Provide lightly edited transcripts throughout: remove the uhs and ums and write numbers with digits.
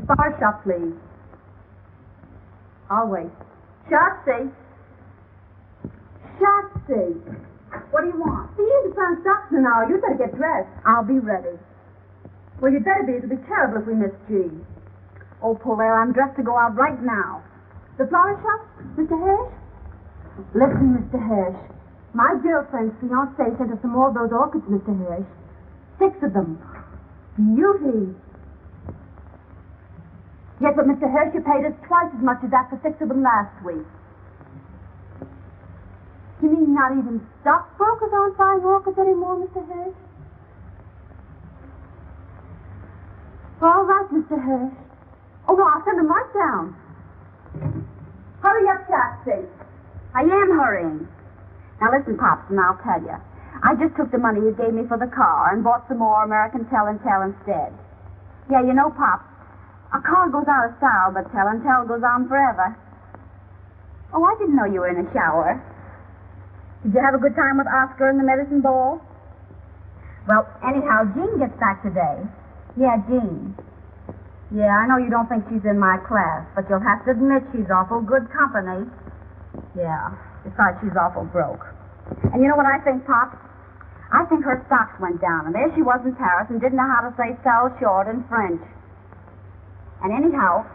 The flower shop, please. I'll wait. Shotzi! Shotzi! What do you want? See, you just found stocks in an hour. You'd better get dressed. I'll be ready. Well, you'd better be. It'll be terrible if we miss G. Oh, Polaire, I'm dressed to go out right now. The flower shop, Mr. Hirsch? Listen, Mr. Hirsch. My girlfriend's fiancé sent us some more of those orchids, Mr. Hirsch. 6 of them. Beauty. Yes, but Mr. Hirsch, you paid us twice as much as that for 6 of them last week. You mean not even stockbrokers aren't buying orchids anymore, Mr. Hirsch? All right, Mr. Hirsch. Oh, no, I'll send them right down. Hurry up, Shotzi. I am hurrying. Now, listen, Pops, and I'll tell you. I just took the money you gave me for the car and bought some more American Tell and Tell instead. Yeah, you know, Pops, a car goes out of style, but Tell and Tell goes on forever. Oh, I didn't know you were in a shower. Did you have a good time with Oscar and the medicine ball? Well, anyhow, Jean gets back today. Yeah, Jean. Yeah, I know you don't think she's in my class, but you'll have to admit she's awful good company. Yeah, besides she's awful broke. And you know what I think, Pop? I think her stocks went down, and there she was in Paris and didn't know how to say sell short in French. And anyhow,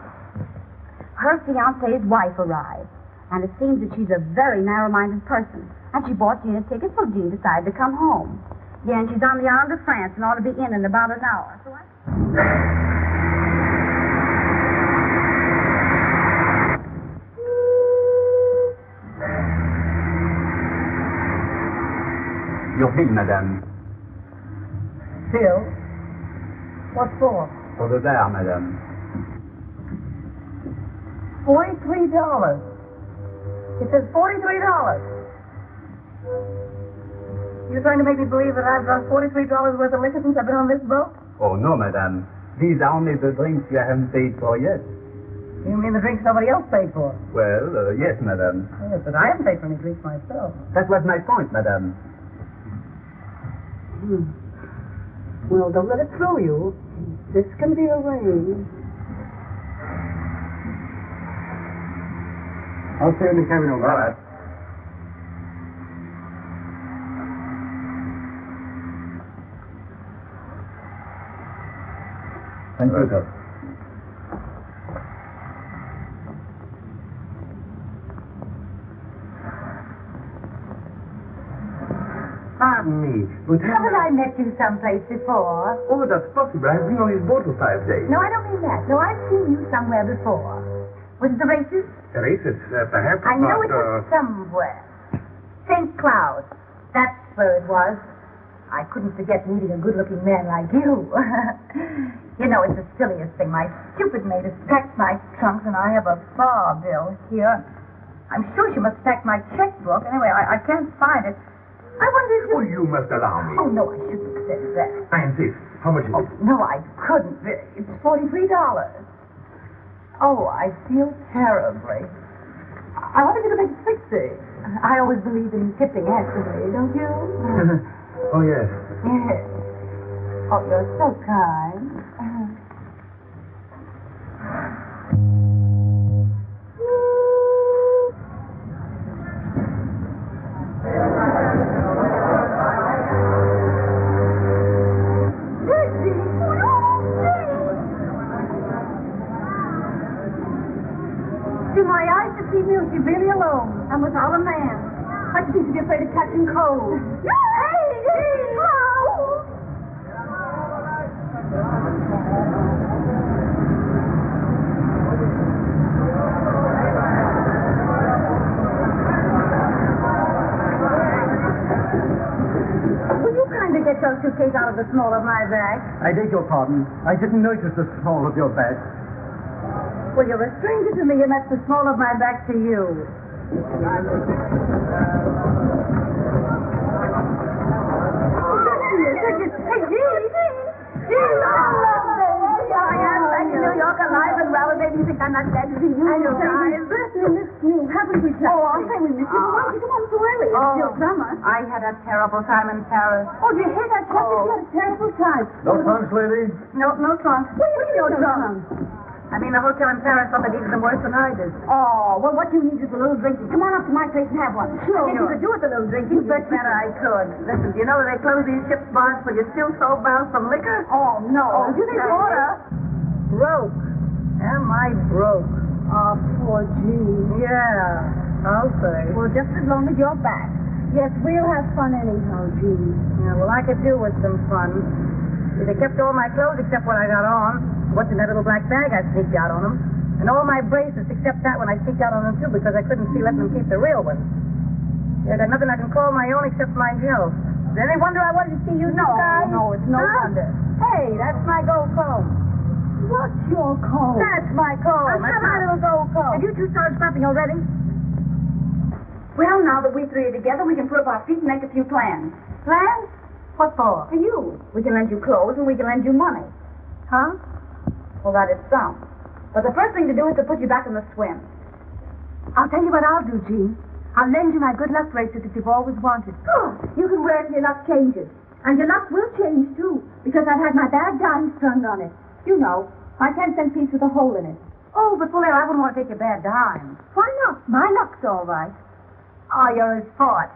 her fiancé's wife arrived, and it seems that she's a very narrow-minded person. And she bought Jean a ticket, so Jean decided to come home. Yeah, and she's on the island of France and ought to be in about an hour. So Your bill, madame. Bill? What for? For the bar, madame. $43. It says $43. You're trying to make me believe that I've drunk $43 worth of liquor since I've been on this boat? Oh, no, madame. These are only the drinks you haven't paid for yet. You mean the drinks somebody else paid for? Well, yes, madame. Yes, but I haven't paid for any drinks myself. That was my point, madame. Well, don't let it throw you. This can be arranged. I'll stay in the cabin over. All right. Thank you, sir. Pardon me, but Haven't I met you someplace before? Oh, that's possible. I've been on his boat for 5 days. No, I don't mean that. No, I've seen you somewhere before. Was it the races? Races, perhaps I know not, it was somewhere. St. Cloud. That's where it was. I couldn't forget meeting a good-looking man like you. You know, it's the silliest thing. My stupid maid has packed my trunks, and I have a bar bill here. I'm sure she must have packed my checkbook. Anyway, I can't find it. I wonder if you... Oh, you must allow me. Oh, no, I shouldn't have said that. I insist. How much is Oh, it? no, I couldn't. It's $43. Oh, I feel terribly. I want to get a big 60. I always believe in tipping handsomely, don't you? Oh, yes. Yes. Oh, you're so kind. See, my eyes deceived me. Was she really alone? And without a man? I just seem to be afraid of catching cold. Will you kindly get your suitcase out of the small of my bag? I beg your pardon. I didn't notice the small of your bag. Well, you're a stranger to me, and that's the small of my back to you. Hey, Jean! I am back in New York alive and well, and maybe you think I'm not glad to see you. I know, guys. We missed you. Haven't we, Chuck? Oh, I'll say we missed you. Why did you come home so early? It's still summer. I had a terrible time in Paris. Oh, did you hear that, Chuck? You had a terrible time. No trunks, lady? No trunk. What do you mean, no trunk? I mean, the hotel in Paris thought they needed them worse than I did. Oh, well, what you need is a little drinking. Come on up to my place and have one. Sure. I guess you could do with a little drinking. You bet I could. Listen, do you know that they close these ship's bars when you're still so bound from liquor? Oh, no. Oh, you think water? Broke. Am I broke? Oh, poor Jean. Yeah, I'll say. Well, just as long as you're back. Yes, we'll have fun anyhow, Jean. Yeah, well, I could do with some fun. They kept all my clothes except what I got on. What's in that little black bag I sneaked out on them. And all my bracelets except that one I sneaked out on them, too, because I couldn't see letting them keep the real ones. I got nothing I can call my own except my health. Is there any wonder I wanted to see you guys? No, it's no wonder. Hey, that's my gold comb. What's your comb? That's my comb. That's my little gold comb. Have you two started scrapping already? Well, now that we three are together, we can put up our feet and make a few plans. Plans? What for? For you. We can lend you clothes and we can lend you money. Huh? Well, that is some. But the first thing to do is to put you back in the swim. I'll tell you what I'll do, Jean. I'll lend you my good luck bracelet that you've always wanted. Good. You can wear it till your luck changes. And your luck will change, too, because I've had my bad dimes turned on it. You know, my 10-cent piece with a hole in it. Oh, but Blondell, I wouldn't want to take your bad dime. Why not? My luck's all right. Oh, you're his sport.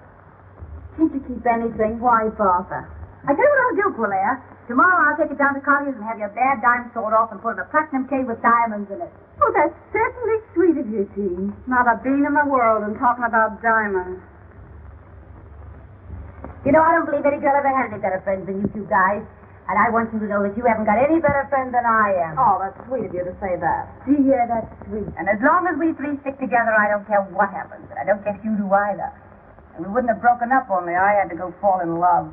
Can't you keep anything? Why, Bertha? I tell you what I'll do, Blondell. Tomorrow I'll take it down to Collier's and have your bad dime sawed off and put in a platinum cave with diamonds in it. Oh, that's certainly sweet of you, Jean. Not a bean in the world and talking about diamonds. You know, I don't believe any girl ever had any better friends than you two guys. And I want you to know that you haven't got any better friend than I am. Oh, that's sweet of you to say that. Yeah, that's sweet. And as long as we three stick together, I don't care what happens. And I don't guess you do either. And we wouldn't have broken up only I had to go fall in love.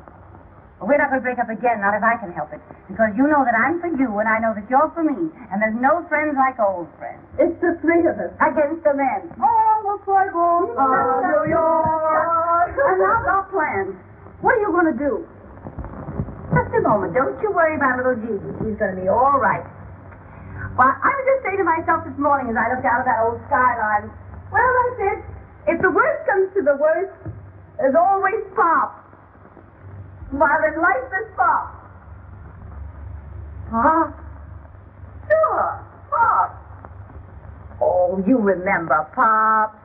But we're not going to break up again, not if I can help it. Because you know that I'm for you, and I know that you're for me. And there's no friends like old friends. It's the three of us. Against the men. Oh, looks like old New York. And now our plans. What are you going to do? Just a moment. Don't you worry about little Gigi. She's going to be all right. Well, I was just saying to myself this morning as I looked out of that old skyline, well, I said, if the worst comes to the worst, there's always Pop. While in life there's Pop. Huh? Sure, Pop. Oh, you remember Pop.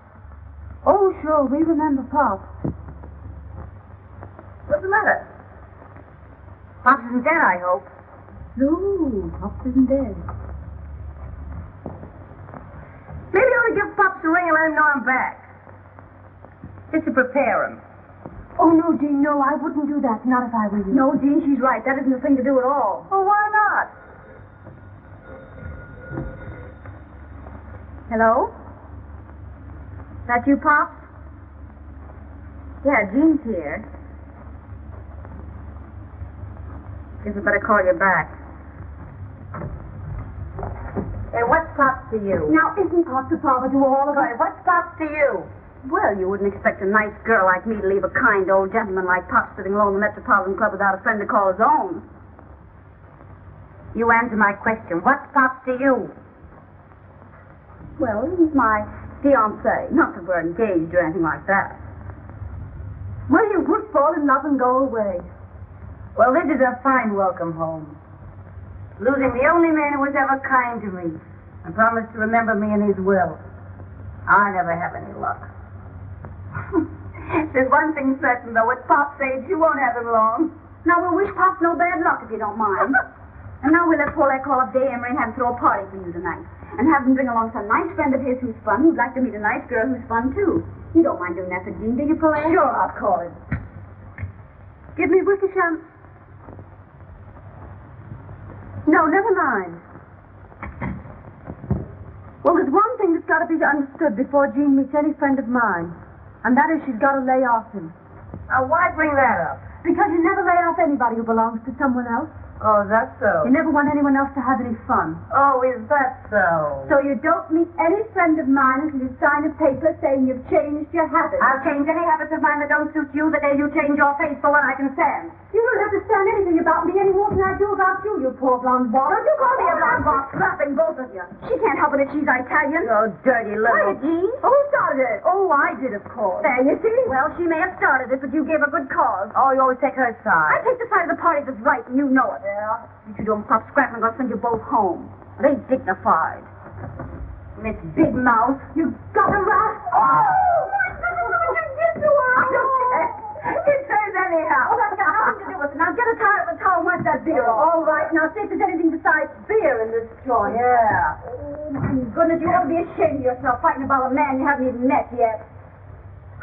Oh, sure, we remember Pop. What's the matter? Pops isn't dead, I hope. No, Pop isn't dead. Maybe I ought to give Pops a ring and let him know I'm back. Just to prepare him. Oh, no, Jean, no, I wouldn't do that. Not if I were you. No, Jean, she's right. That isn't the thing to do at all. Well, why not? Hello? That you, Pops? Yeah, Jean's here. Guess I better call you back. Hey, what's Pops to you? Now, isn't Pop the father to all of us? Hey, what's Pops to you? Well, you wouldn't expect a nice girl like me to leave a kind old gentleman like Pop sitting alone in the Metropolitan Club without a friend to call his own. You answer my question. What's Pops to you? Well, he's my fiancé. Not that we're engaged or anything like that. Well, you would fall in love and go away. Well, this is a fine welcome home. Losing the only man who was ever kind to me and promised to remember me in his will. I never have any luck. There's one thing certain, though. With Pop's age, you won't have him long. Now, we'll wish Pop no bad luck, if you don't mind. And now we'll let Paulette call up Day Emery and have him throw a party for you tonight. And have him bring along some nice friend of his who's fun, who'd like to meet a nice girl who's fun, too. You don't mind doing that for Jean, do you, Paulette? Sure, I'll call him. Give me Wickersham. No, never mind. Well, there's one thing that's got to be understood before Jean meets any friend of mine. And that is she's got to lay off him. Now, why bring that up? Because you never lay off anybody who belongs to someone else. Oh, that's so. You never want anyone else to have any fun. Oh, is that so? So you don't meet any friend of mine until you sign a paper saying you've changed your habits. I'll change any habits of mine that don't suit you the day you change your face for what I can stand. You don't understand anything about me any more than I do about you, you poor blonde ball. Don't you call me a blonde ball, slapping both of you. She can't help it if she's Italian. You dirty little... Quiet, Jean. Who started it? Oh, I did, of course. There, you see? Well, she may have started it, but you gave a good cause. Oh, you always take her I side. take the side of the party that's right, and you know it. Yeah? If you don't stop scrapping, I'm going to send you both home. They dignified. Miss Big Mouth, you got a rat. Oh, my goodness, what you did to her. It says anyhow. Oh, that's got nothing to do with it. Now get a towel and wipe that beer off. All right, now see if there's anything besides beer in this joint. Yeah. Oh, my goodness, you ought to be ashamed of yourself fighting about a man you haven't even met yet.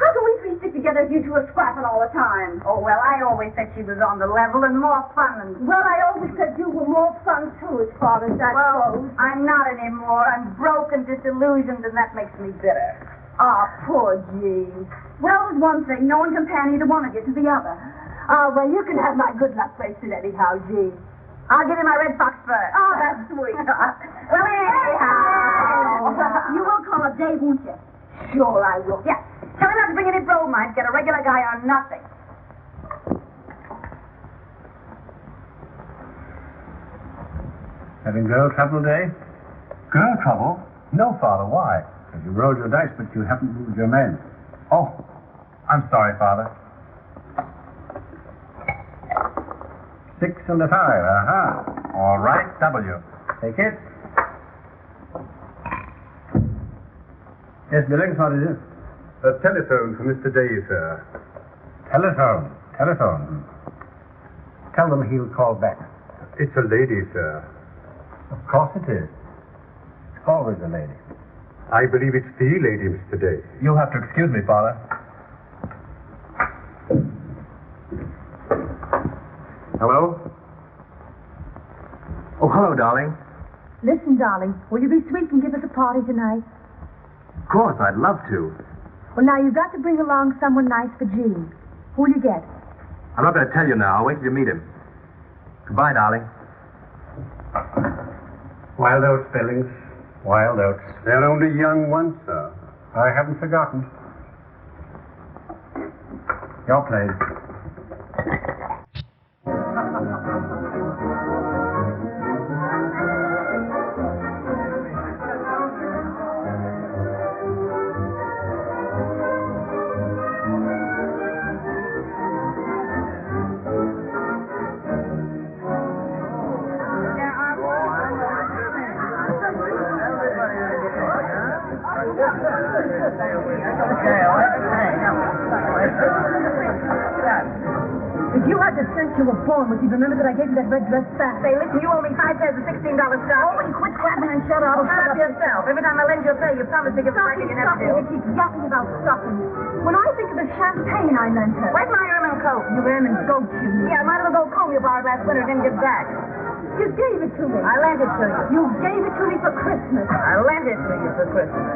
How can we three stick together if you two are scrapping all the time? Oh, well, I always said she was on the level and more fun than... Well, I always said you were more fun, too, as far as that goes. I'm not anymore. I'm broke and disillusioned, and that makes me bitter. Ah, poor Jean. Well, there's one thing. No one can pan either one of you to the other. Ah, well, you can have my good luck bracelet anyhow, Jean. I'll give you my red fox fur. Oh, that's sweet. Well, anyhow. You will call up Dave, won't you? Sure I will. Yeah. Tell him not to bring any bromides. Get a regular guy on nothing. Having girl trouble today? Girl trouble? No, Father. Why? Because you rolled your dice, but you haven't moved your men. Oh, I'm sorry, Father. 6 and a 5. Aha. All right, W. Take it. Yes, Billings, what is it? A telephone for Mr. Day, sir. Telephone. Tell them he'll call back. It's a lady, sir. Of course it is. It's always a lady. I believe it's the lady, Mr. Day. You'll have to excuse me, Father. Hello? Oh, hello, darling. Listen, darling, will you be sweet and give us a party tonight? Of course, I'd love to. Well, now, you've got to bring along someone nice for Jean. Who'll you get? I'm not going to tell you now. I'll wait till you meet him. Goodbye, darling. Wild oats, Billings. Wild oats. They're only young ones, sir. I haven't forgotten. Your place. If you had the sense you were born with, you'd remember that I gave you that red dress back. Say, listen, you owe me 5 pairs of $16 stock. Oh, will you quit clapping and shut up? Oh, shut up yourself. Every time I lend you a pay, you promise to give it back and you never do. You keep yapping about stuffing. When I think of the champagne I lent her. Where's my ermine coat? You ermine goat shoes. Yeah, mine was a gold comb you borrowed last winter and didn't give back. You gave it to me. I lent it to you. You gave it to me for Christmas. I lent it to you for Christmas.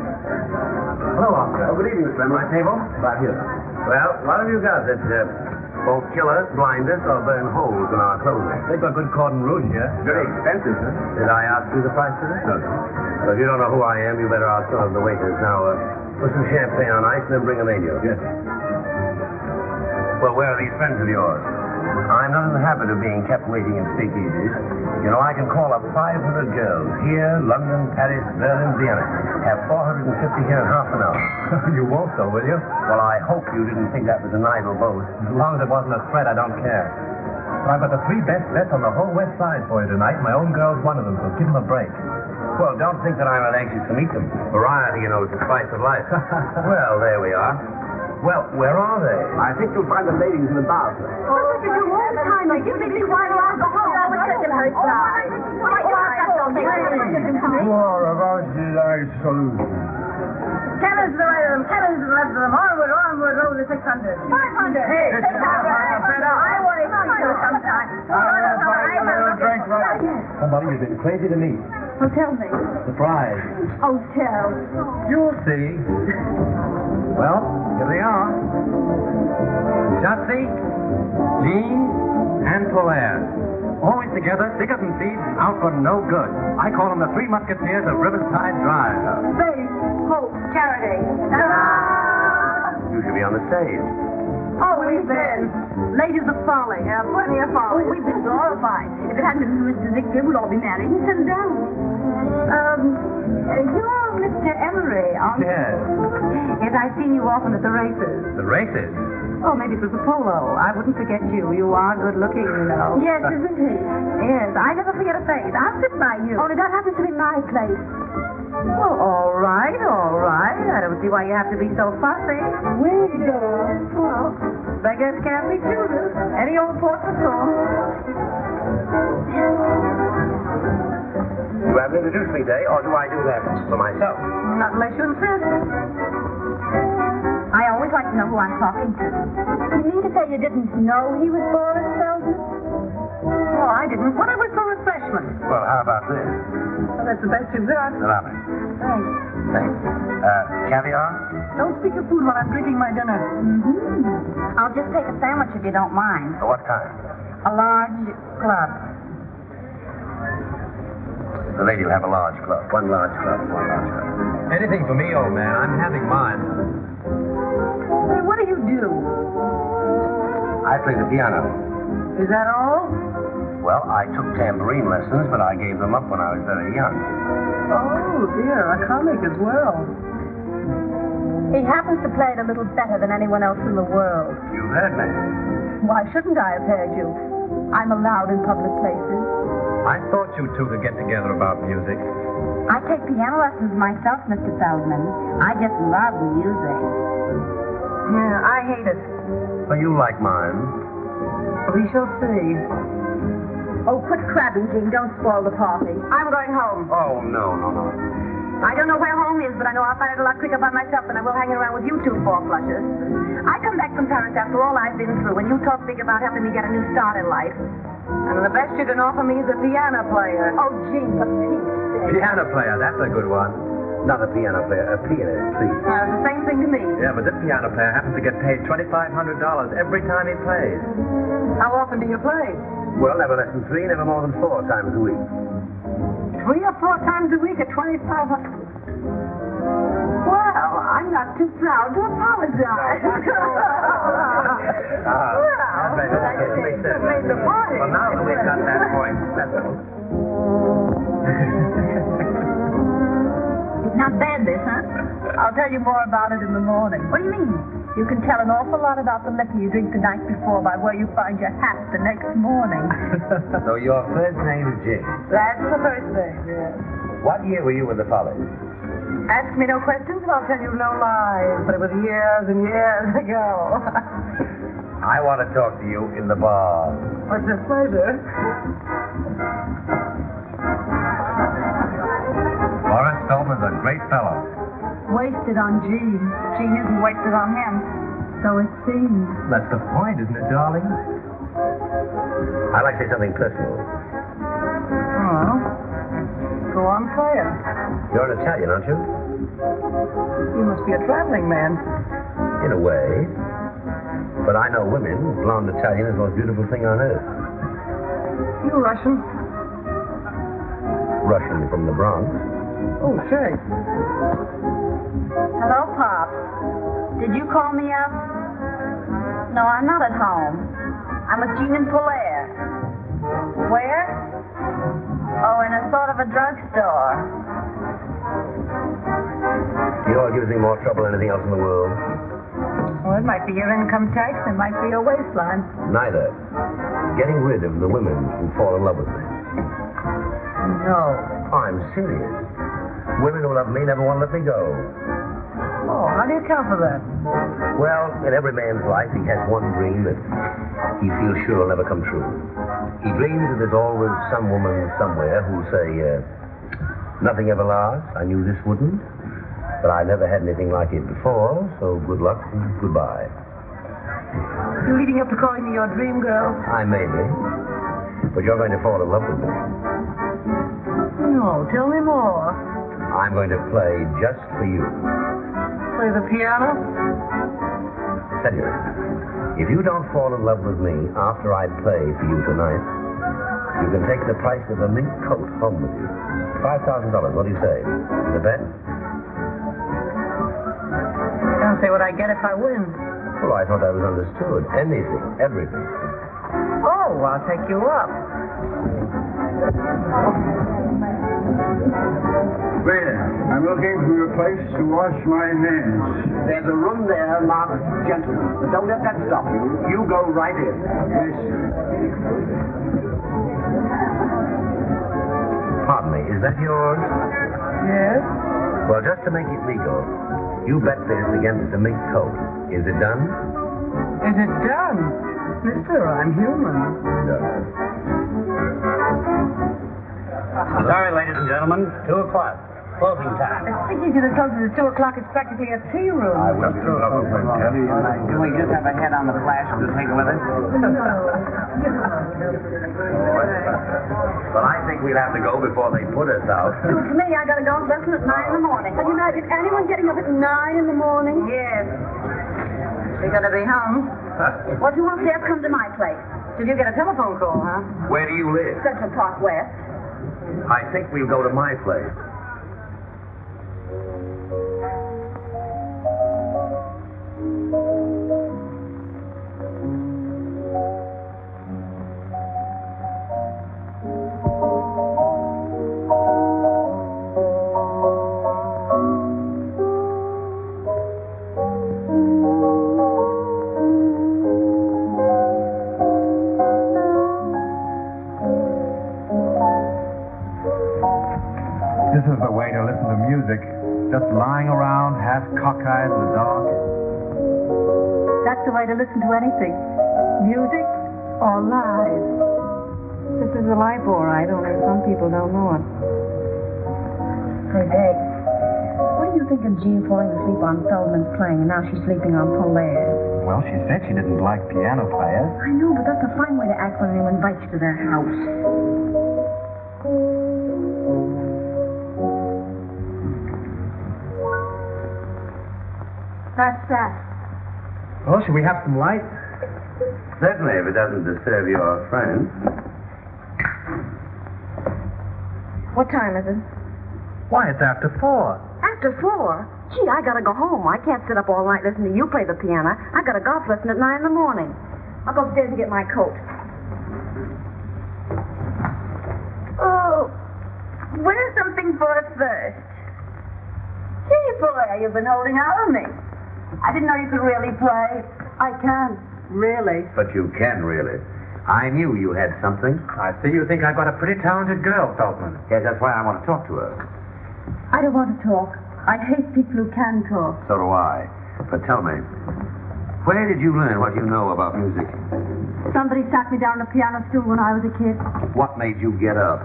Hello, Oscar. Oh, good evening, Slim. My table? Right here. Well, what have you got that won't kill us, blind us, or burn holes in our clothing? They've got good cordon rouge here. Very expensive, sir. Did I ask you the price of it? No. Well, if you don't know who I am, you better ask some of the waiters. Now, put some champagne on ice and then bring a menu. Yes. Well, where are these friends of yours? I'm not in the habit of being kept waiting in speakeasies. You know, I can call up 500 girls here, London, Paris, Berlin, Vienna. Have 450 here in half an hour. You won't, though, will you? Well, I hope you didn't think that was an idle boast. As long as it wasn't a threat, I don't care. But I've got the 3 best bets on the whole West Side for you tonight. My own girl's one of them, so give them a break. Well, don't think that I'm not anxious to meet them. Variety, you know, is the spice of life. Well, there we are. Well, where are they? I think you'll find the ladies in the bar, sir. Oh, what did you do all the time? Like, you made me quiet while I was home. I was taking her side. Ten is to the right of them, 10 is to the left of them. Onward, onward, over the 600. 500. Hey, 600. I want to see you sometime. Somebody you've been crazy to meet. Oh, tell me. Surprise. Oh, tell. You'll see. Well, here they are. Shotzi, Jean, and Polaire. Always together, thicker than thieves, out for no good. I call them the 3 Musketeers of Riverside Drive. Faith, hope, charity. You should be on the stage. Oh, we've been. Ladies of Folly. Yeah, plenty of folly. Oh, we've been glorified. If it hadn't been for Mr. Victor, we'd all be married and settled down. You're Mr. Emery, aren't you? Yes. Yes, I've seen you often at the races. The races? Oh, maybe it was the polo. I wouldn't forget you. You are good looking, you know. Yes, isn't he? Yes, I never forget a face. I'll sit by you. Only that happens to be my place. Well, all right, all right. I don't see why you have to be so fussy. Well, beggars can't be choosers. Any old portrait song. You haven't introduced me, Day, or do I do that for myself? Not unless you insist. I always like to know who I'm talking to. You mean to say you didn't know he was Boris Feldman? Oh, I didn't. What I was for refreshment. Well, how about this? Well, that's the best you've got. Allow me. Thanks. Thanks. Caviar? Don't speak of food while I'm drinking my dinner. Mm-hmm. I'll just take a sandwich if you don't mind. What kind? A large club. The lady will have a large club. One large club. Anything for me, old man. I'm having mine. Hey, what do you do? I play the piano. Is that all? Well, I took tambourine lessons, but I gave them up when I was very young. Oh, dear, a comic as well. He happens to play it a little better than anyone else in the world. You heard me. Why shouldn't I have heard you? I'm allowed in public places. I thought you two could get together about music. I take piano lessons myself, Mr. Feldman. I just love music. Yeah, I hate it. Well, you like mine. We shall see. Oh, quit crabbing, Jean. Don't spoil the party. I'm going home. Oh, no. I don't know where home is, but I know I'll find it a lot quicker by myself than I will hanging around with you two four-flushers. I come back from Paris after all I've been through, and you talk big about helping me get a new start in life. And the best you can offer me is a piano player. Oh, Jean, for Pete's sake. Piano player, that's a good one. Not a piano player, a pianist, please. It's the same thing to me. Yeah, but this piano player happens to get paid $2,500 every time he plays. How often do you play? Well, never less than 3, never more than 4 times a week. 3 or 4 times a week at $2,500. Well, I'm not too proud to apologize. Made the party. Well, now that we've got that point settled. It's not bad, this, huh? I'll tell you more about it in the morning. What do you mean? You can tell an awful lot about the liquor you drink the night before by where you find your hat the next morning. So your first name is Jim. That's the first thing, yes. What year were you with the Follies? Ask me no questions and I'll tell you no lies. But it was years and years ago. I want to talk to you in the bar. What's your pleasure? Boris Feldman's a great fellow. Wasted on Jean. Jean isn't wasted on him. So it seems. That's the point, isn't it, darling? I'd like to say something personal. Oh. Go on, play it. You're an Italian, aren't you? You must be a traveling man. In a way. But I know women. Blonde Italian is the most beautiful thing on earth. You Russian? Russian from the Bronx. Oh, say. Hello, Pop. Did you call me up? No, I'm not at home. I'm with Jean and Polaire. Where? Oh, in a sort of a drugstore. You know what gives me more trouble than anything else in the world? Well, it might be your income tax. It might be your waistline. Neither. Getting rid of the women who fall in love with me. No. I'm serious. Women who love me never want to let me go. Oh, how do you account for that? Well, in every man's life, he has one dream that he feels sure will never come true. He dreams that there's always some woman somewhere who'll say, nothing ever lasts. I knew this wouldn't. But I never had anything like it before, so good luck and goodbye. You're leading up to calling me your dream girl? I may be. But you're going to fall in love with me. No, tell me more. I'm going to play just for you. Play the piano? Tell you, if you don't fall in love with me after I play for you tonight, you can take the price of a mink coat home with you. $5,000. What do you say? The bet? Don't say what I get if I win. Well, I thought that was understood. Anything, everything. Oh, I'll take you up. Waiter, I'm looking for a place to wash my hands. There's a room there marked gentlemen. But don't let that stop you. You go right in. Yes, sir. Is that yours? Yes? Well, just to make it legal, you bet this against the mink coat. Is it done? Is it done? Mister, I'm human. Sorry, ladies and gentlemen. 2 o'clock. Closing time. Speaking to the closest at 2 o'clock, it's practically a tea room. I will be trouble for Teddy. Can we just have a head on the flash to take with us? Well, I think we'll have to go before they put us out. Suits me. I gotta go and listen at 9 in the morning. Can you imagine anyone getting up at 9 in the morning? Yes. You're gonna be home. Well, if you want to come to my place. Did you get a telephone call, huh? Where do you live? Central Park West. I think we'll go to my place. This is the way to listen to music. Just lying around, half cockeyed in the dark. That's the way to listen to anything. Music or live. This is a life, all right, only some people don't know it. Say, Dave, what do you think of Jean falling asleep on Feldman's playing and now she's sleeping on Polaire? Well, she said she didn't like piano players. I know, but that's a fine way to act when anyone invites you to their house. That's that. Well, should we have some light? Certainly, if it doesn't disturb your friend. What time is it? Why, it's after 4. After 4? Gee, I gotta go home. I can't sit up all night listening to you play the piano. I got a golf lesson at 9 in the morning. I'll go upstairs and get my coat. Oh, where's something for a thirst? Gee, boy, you've been holding out on me. I didn't know you could really play. I can, really. But you can, really. I knew you had something. I see you think I've got a pretty talented girl, Feldman. Yes, that's why I want to talk to her. I don't want to talk. I hate people who can talk. So do I. But tell me, where did you learn what you know about music? Somebody sat me down on a piano stool when I was a kid. What made you get up?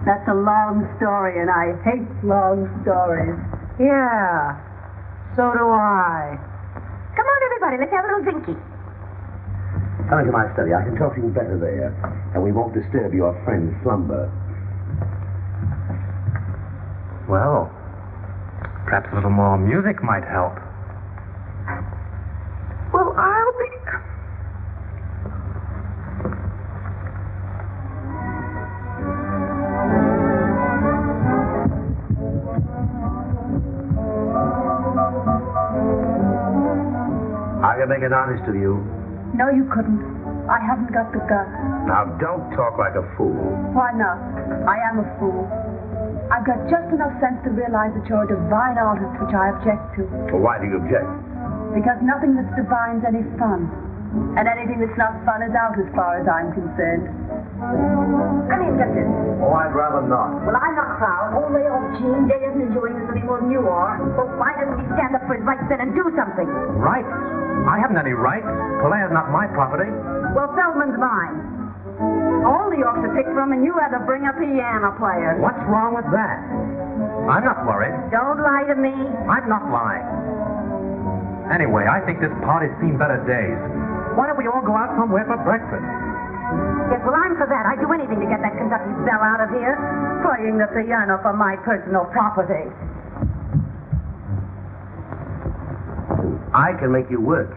That's a long story, and I hate long stories. Yeah. So do I. Come on, everybody. Let's have a little drinky. Come into my study. I can talk to you better there, and we won't disturb your friend's slumber. Well, perhaps a little more music might help. Well, I'll be... I can make an artist of you. No, you couldn't. I haven't got the guts. Now, don't talk like a fool. Why not? I am a fool. I've got just enough sense to realize that you're a divine artist, which I object to. Well, why do you object? Because nothing that's divine's any fun. And anything that's not fun is out as far as I'm concerned. Come in, Justin. Oh, I'd rather not. Well, I'm not proud. Oh, lay off, Gene. Jay isn't enjoying this any more than you are. Well, why doesn't he stand up for his rights then and do something? Rights? I haven't any rights. Polaire's not my property. Well, Feldman's mine. All the Yorks to pick from, and you had to bring a piano player. What's wrong with that? I'm not worried. Don't lie to me. I'm not lying. Anyway, I think this party's seen better days. Why don't we all go out somewhere for breakfast? Yes, well, I'm for that. I'd do anything to get that Kentucky belle out of here. Playing the piano for my personal property. I can make you work.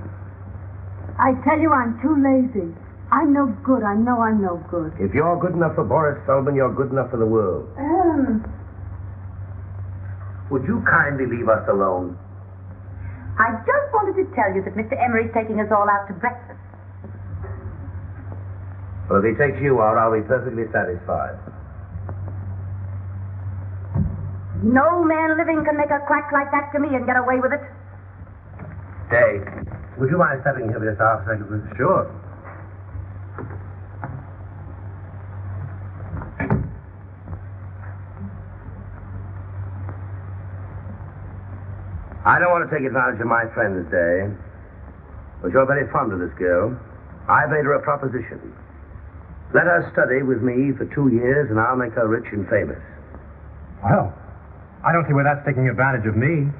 I tell you, I'm too lazy. I'm no good. I know I'm no good. If you're good enough for Boris Feldman, you're good enough for the world. Would you kindly leave us alone? I just wanted to tell you that Mr. Emery's taking us all out to breakfast. Well, if he takes you out, I'll be perfectly satisfied. No man living can make a crack like that to me and get away with it. Day, would you mind stepping here for just half a second, please? Sure. I don't want to take advantage of my friend's day, but you're very fond of this girl. I made her a proposition. Let her study with me for 2 years, and I'll make her rich and famous. Well, I don't see where that's taking advantage of me.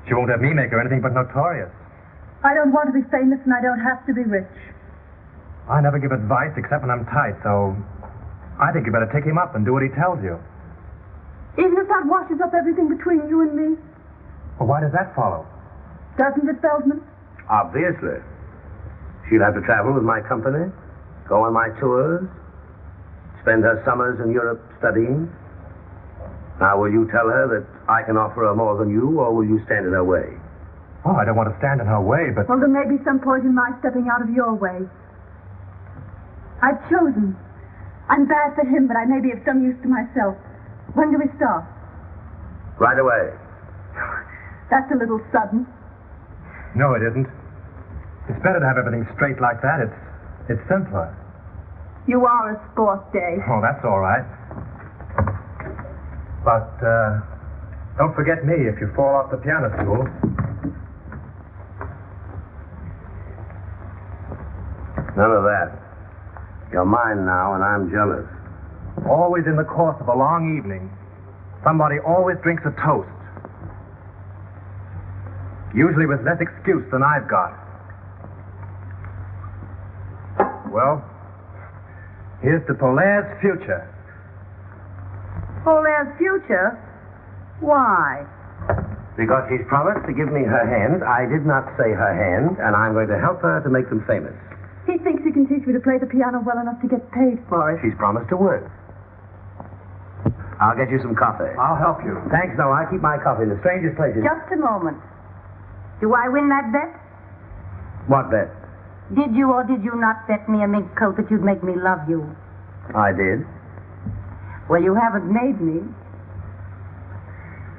She won't have me make her anything but notorious. I don't want to be famous, and I don't have to be rich. I never give advice except when I'm tight, so I think you better take him up and do what he tells you. Even if that washes up everything between you and me? Well, why does that follow? Doesn't it, Feldman? Obviously. She'll have to travel with my company, go on my tours, spend her summers in Europe studying. Now, will you tell her that I can offer her more than you, or will you stand in her way? Oh, I don't want to stand in her way, but... Well, there may be some point in my stepping out of your way. I've chosen. I'm bad for him, but I may be of some use to myself. When do we start? Right away. That's a little sudden. No, it isn't. It's better to have everything straight like that. It's simpler. You are a sport, Dave. Oh, that's all right. But, don't forget me if you fall off the piano stool. None of that. You're mine now, and I'm jealous. Always in the course of a long evening, somebody always drinks a toast. Usually with less excuse than I've got. Well, here's to Polaire's future. Polaire's future? Why? Because she's promised to give me her hand. I did not say her hand, and I'm going to help her to make them famous. He thinks he can teach me to play the piano well enough to get paid for it. She's promised to work. I'll get you some coffee. I'll help you. Thanks, no, I keep my coffee in the strangest places. Just a moment. Do I win that bet? What bet? Did you or did you not bet me a mink coat that you'd make me love you? I did. Well, you haven't made me.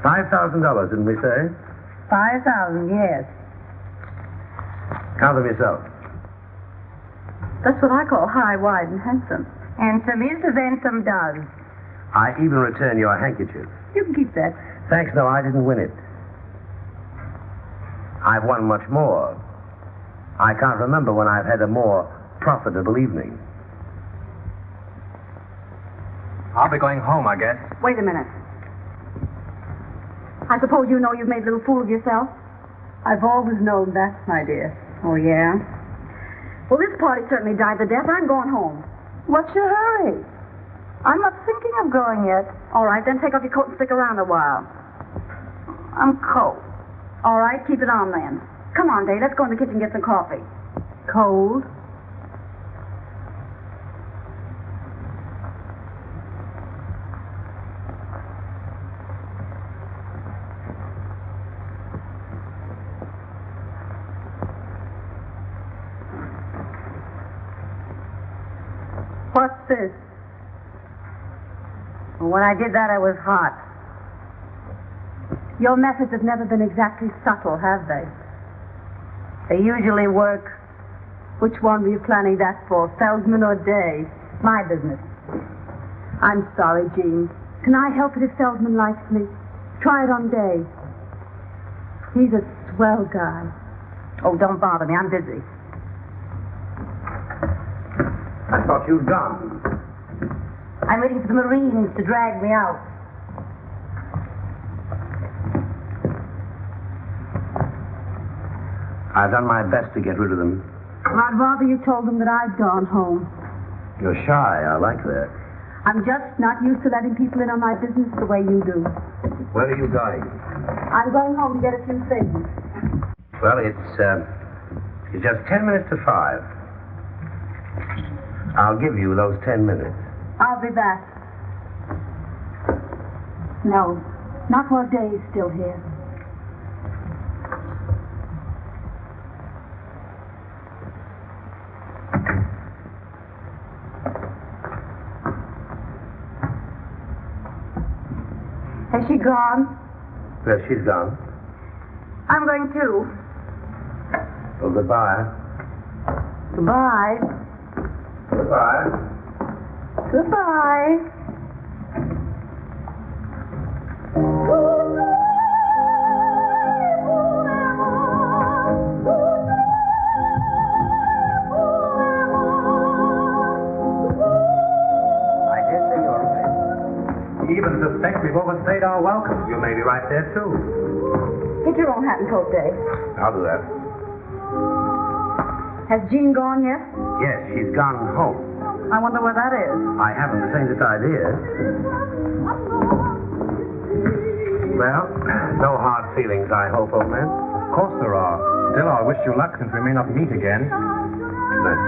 $5,000, didn't we say? 5,000, yes. Count them yourself. That's what I call high, wide, and handsome. Handsome is as handsome does. I even return your handkerchief. You can keep that. Thanks, no, I didn't win it. I've won much more. I can't remember when I've had a more profitable evening. I'll be going home, I guess. Wait a minute. I suppose you know you've made a little fool of yourself? I've always known that, my dear. Oh, yeah? Well, this party certainly died the death. I'm going home. What's your hurry? I'm not thinking of going yet. All right, then take off your coat and stick around a while. I'm cold. All right, keep it on then. Come on, Dave, let's go in the kitchen and get some coffee. Cold? What's this? When I did that, I was hot. Your methods have never been exactly subtle, have they? They usually work. Which one were you planning that for, Feldman or Day? My business. I'm sorry, Jean. Can I help it if Feldman likes me? Try it on Day. He's a swell guy. Oh, don't bother me. I'm busy. I thought you'd gone. I'm waiting for the Marines to drag me out. I've done my best to get rid of them. I'd rather you told them that I'd gone home. You're shy. I like that. I'm just not used to letting people in on my business the way you do. Where are you going? I'm going home to get a few things. Well, it's just 10 minutes to 5. I'll give you those 10 minutes. I'll be back. No, not while Day's still here. Has she gone? Yes, she's gone. I'm going too. Well, goodbye. Goodbye. Goodbye. Goodbye. even suspect we've overstayed our welcome. You may be right there, too. Get your own hat and coat, Dave. I'll do that. Has Jean gone yet? Yes, she's gone home. I wonder where that is. I haven't the faintest idea. Well, no hard feelings, I hope, old man. Of course there are. Still, I wish you luck since we may not meet again. Nice.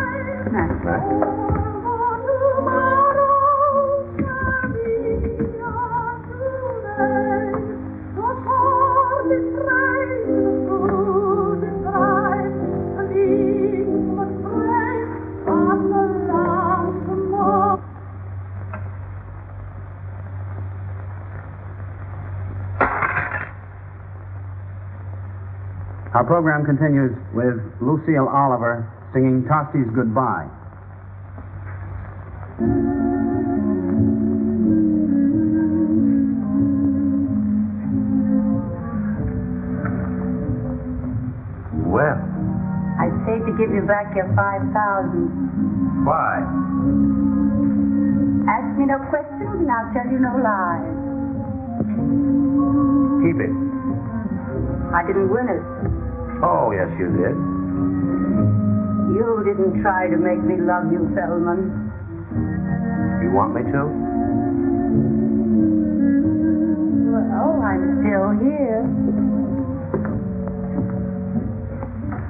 Our program continues with Lucille Oliver singing Tossie's Goodbye. Well, I say to give you back your 5,000. why? Ask me no questions and I'll tell you no lies. Keep it. I didn't win it. Oh, yes, you did. You didn't try to make me love you, Feldman. You want me to? Well, I'm still here.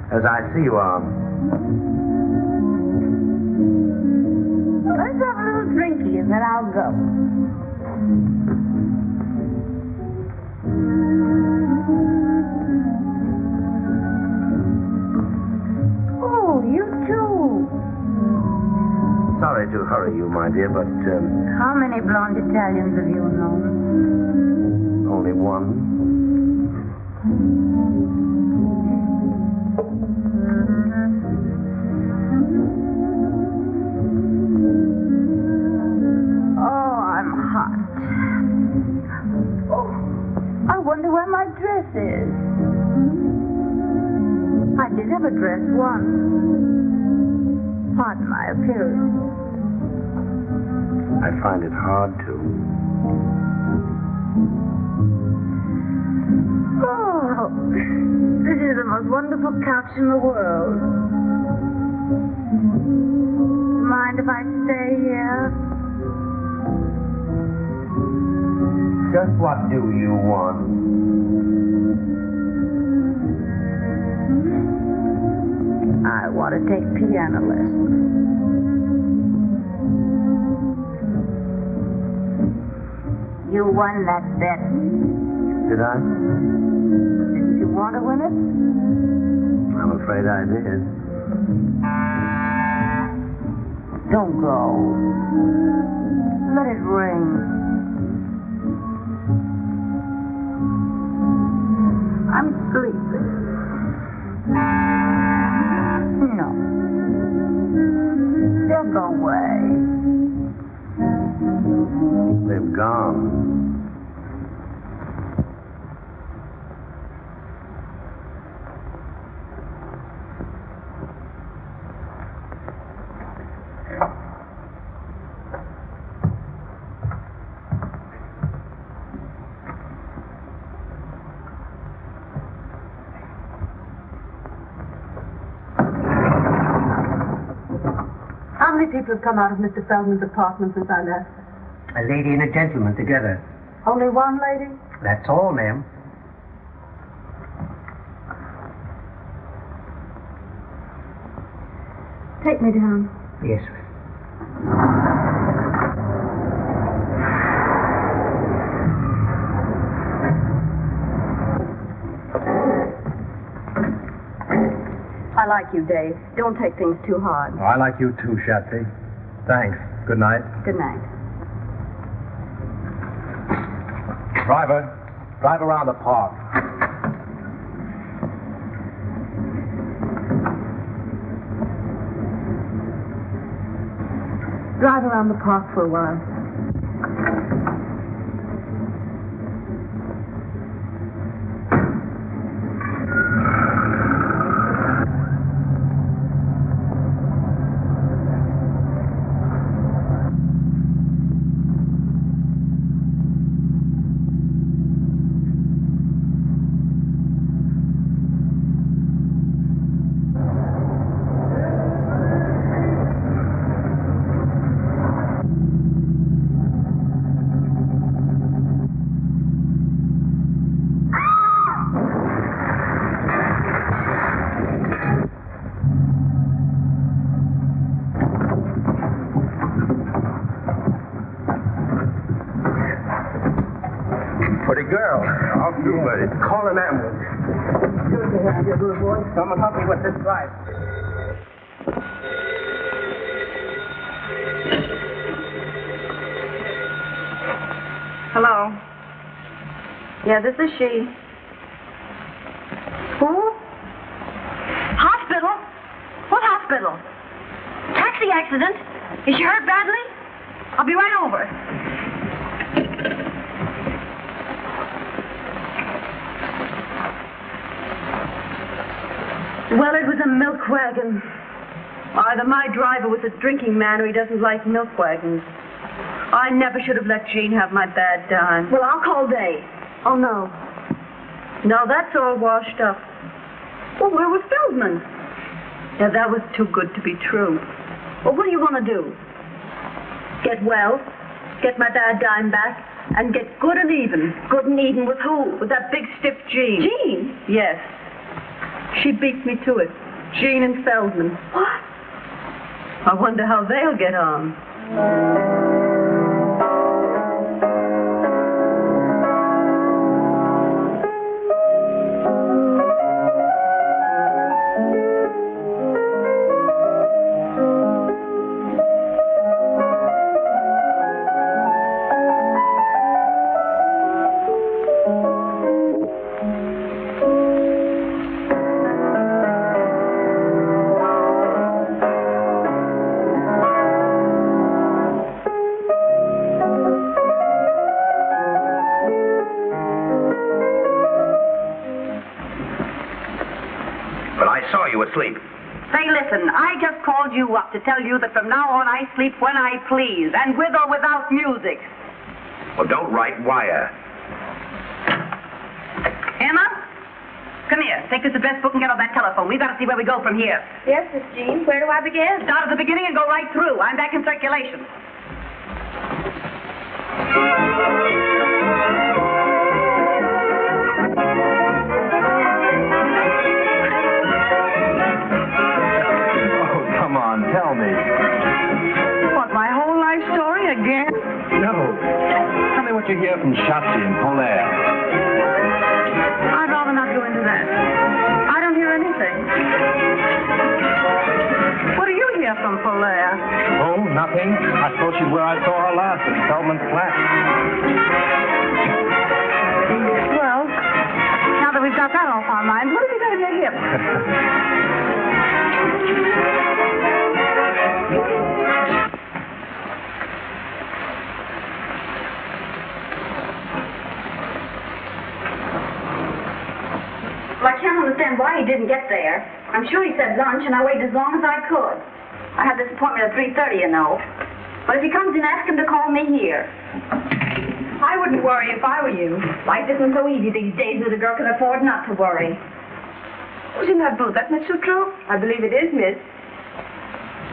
As I see you are. Let's have a little drinky and then I'll go. Oh, you too. Sorry to hurry you, my dear, but How many blonde Italians have you known? only one. Oh, I'm hot. Oh, I wonder where my dress is. I did have a dress once. Pardon my appearance. I find it hard to. Oh, this is the most wonderful couch in the world. Mind if I stay here? Just what do you want? I want to take piano lessons. You won that bet. Did I? Didn't you want to win it? I'm afraid I did. Don't go. Let it ring. I'm sleepy. No. They'll go away. They've gone. How many people have come out of Mr. Feldman's apartment since I left? A lady and a gentleman together. Only one lady? That's all, ma'am. Take me down. Yes, ma'am. I like you, Dave. Don't take things too hard. Oh, I like you too, Shatsy. Thanks. Good night. Good night. Driver, drive around the park. Drive around the park for a while. Pretty girl. I'll do, buddy. Call an ambulance. Good to have you, little boy. Someone help me with this drive. Hello. Yeah, this is she. Who? Hospital? What hospital? Taxi accident? Is she hurt badly? I'll be right over. Well, it was a milk wagon. Either my driver was a drinking man or he doesn't like milk wagons. I never should have let Jean have my bad dime. Well, I'll call Dave. Oh, no. No, that's all washed up. Well, where was Feldman? Yeah, that was too good to be true. Well, what do you want to do? Get well, get my bad dime back, and get good and even. Good and even with who? With that big stiff Jean. Jean? Yes. She beat me to it. Jean and Feldman. What? I wonder how they'll get on. Asleep. Say, listen, I just called you up to tell you that from now on I sleep when I please, and with or without music. Well, don't write wire. Emma? Come here. Take this address book and get on that telephone. We've got to see where we go from here. Yes, Miss Jean. Where do I begin? Start at the beginning and go right through. I'm back in circulation. Tell me. What, my whole life story again? No. Tell me what you hear from Shotzi and Polaire. I'd rather not go into that. I don't hear anything. What do you hear from Polaire? Oh, nothing. I suppose she's where I saw her last, at Feldman's flat. Well, now that we've got that off our minds, what are we going to do here? Well, I can't understand why he didn't get there. I'm sure he said lunch, and I waited as long as I could. I had this appointment at 3:30, you know. But if he comes in, ask him to call me here. I wouldn't worry if I were you. Life isn't so easy these days that a girl can afford not to worry. Who's in that booth? That Miss Sutro? I believe it is, Miss.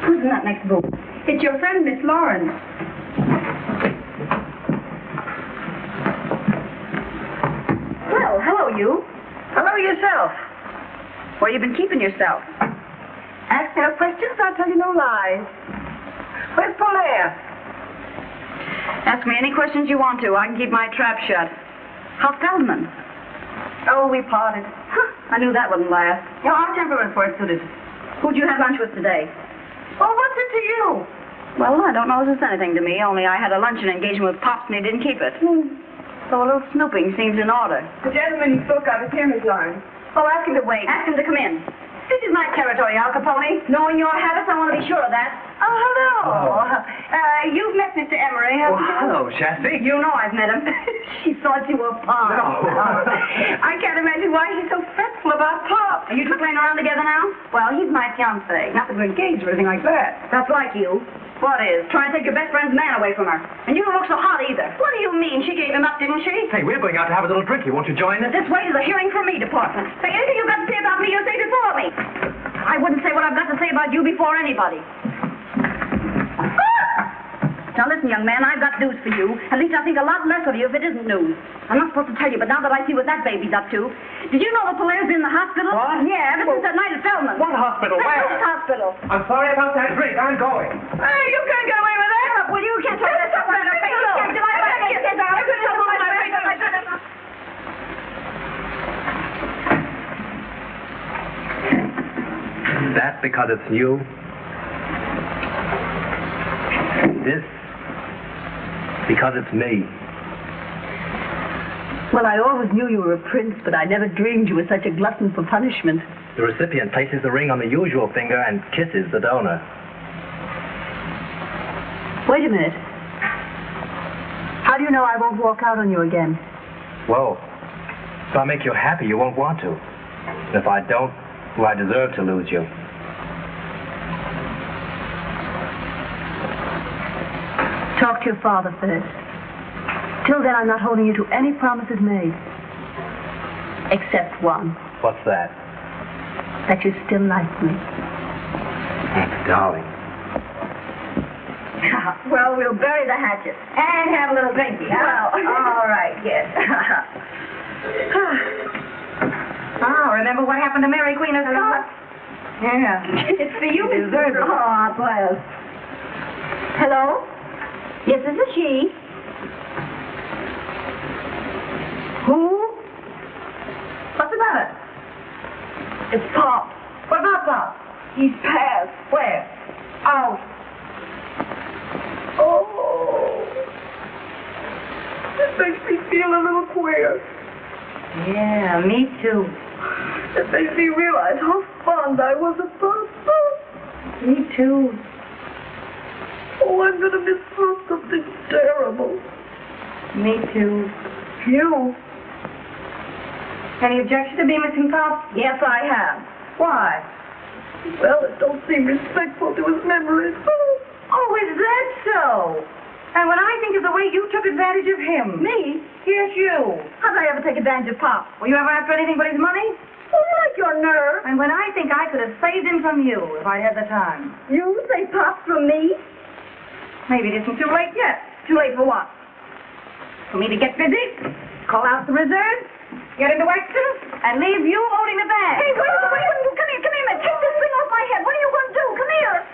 Who's in that next booth? It's your friend, Miss Lawrence. Well, hello, you. Hello yourself. Where you been keeping yourself? Ask no questions, I'll tell you no lies. Where's Polaire? Ask me any questions you want to. I can keep my trap shut. How's Feldman? Oh, we parted. Huh, I knew that wouldn't last. You know, our temperament for it suited. Who'd you have lunch with today? Oh, what's it to you? Well, I don't know if it's anything to me, only I had a luncheon engagement with Pops and he didn't keep it. So a little snooping seems in order. The gentleman you spoke of is here, Miss Lawrence. Oh, ask him to wait. Ask him to come in. This is my territory, Al Capone. Knowing your habits, I want to be sure of that. Oh, hello. You've met Mr. Emery, haven't you? Hello, Shasty. You know I've met him. She thought you were Pop. No. I can't imagine why he's so fretful about Pop. Are you two playing around together now? Well, he's my fiancé. Not that we're engaged or anything like that. That's like you. What is? Trying to take your best friend's man away from her. And you don't look so hot either. What do you mean? She gave him up, didn't she? Hey, we're going out to have a little drinky. Won't you join us? This way to the hearing from me department. Say anything you've got to say about me, you say before me. I wouldn't say what I've got to say about you before anybody. Now listen, young man, I've got news for you. At least I think a lot less of you if it isn't news. I'm not supposed to tell you, but now that I see what that baby's up to. Did you know the Polaire's in the hospital? What? Yeah, ever since that night at Feldman. What hospital? The Where? Coast Hospital. I'm sorry about that drink. I'm going. Hey, you can't get away with that. Well, you can't talk this up. because it's new. This because it's me. Well, I always knew you were a prince, but I never dreamed you were such a glutton for punishment. The recipient places the ring on the usual finger and kisses the donor. Wait a minute. How do you know I won't walk out on you again? Whoa. If I make you happy, you won't want to. And if I don't, well, I deserve to lose you. Talk to your father first. Till then, I'm not holding you to any promises made. Except one. What's that? That you still like me. Darling. Well, we'll bury the hatchet. And have a little drinky, huh? Well, all right, yes. Oh, remember what happened to Mary Queen of Scots? Yeah. It's for you, Miss Gerber. Oh, well. Hello? Yes, this is she. Who? What's the matter? It's Pop. What about Pop? He's passed. Where? Out. Oh. It makes me feel a little queer. Yeah, me too. It makes me realize how fond I was of Pop. Me too. Oh, I'm going to miss something terrible. Me too. You? Any objection to be missing Pop? Yes, I have. Why? Well, it don't seem respectful to his memory. Oh, is that so? And when I think of the way you took advantage of him. Me? Yes, you. How did I ever take advantage of Pop? Were you ever after anything but his money? Oh, you like your nerve. And when I think I could have saved him from you if I had the time. You say Pop from me? Maybe it isn't too late yet. Too late for what? For me to get busy, call out the reserves, get into Wexton, and leave you holding the bag. Hey, wait, come here, man. Take this thing off my head. What are you going to do? Come here.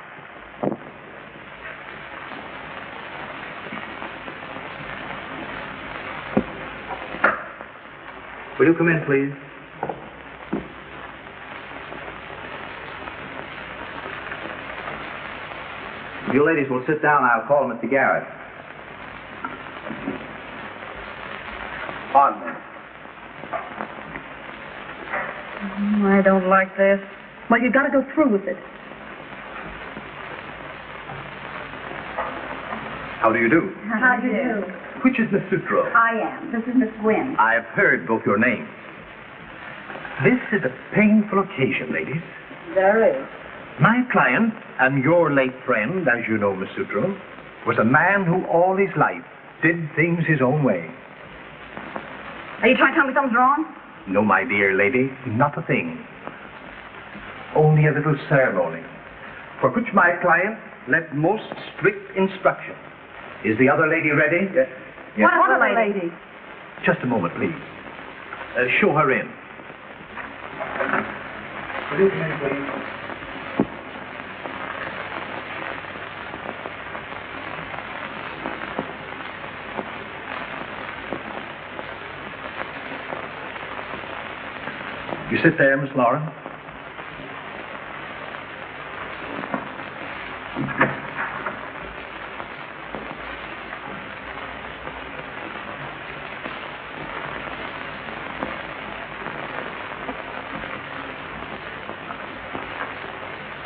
Will you come in, please? You ladies will sit down. I'll call Mr. Garrett. Pardon me. I don't like this. Well, you got to go through with it. How do you do? How do you do? Which is Miss Sutro? I am. This is Miss Gwynn. I've heard both your names. This is a painful occasion, ladies. There is. My client and your late friend, as you know, Miss Sutro, was a man who all his life did things his own way. Are you trying to tell me something's wrong? No, my dear lady, not a thing. Only a little ceremony, for which my client left most strict instruction. Is the other lady ready? Yes. What other lady? Just a moment, please. Show her in. Will you come in, please? You sit there, Miss Lauren.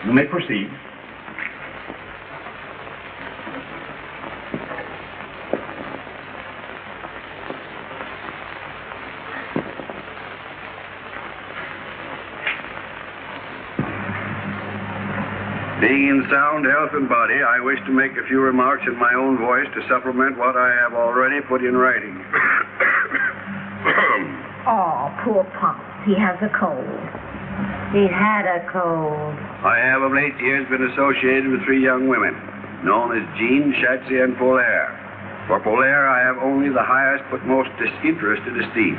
You may proceed. Being in sound health and body, I wish to make a few remarks in my own voice to supplement what I have already put in writing. Oh, poor Pop. He has a cold. He had a cold. I have of late years been associated with 3 young women, known as Jean, Shatsy, and Polaire. For Polaire, I have only the highest but most disinterested esteem.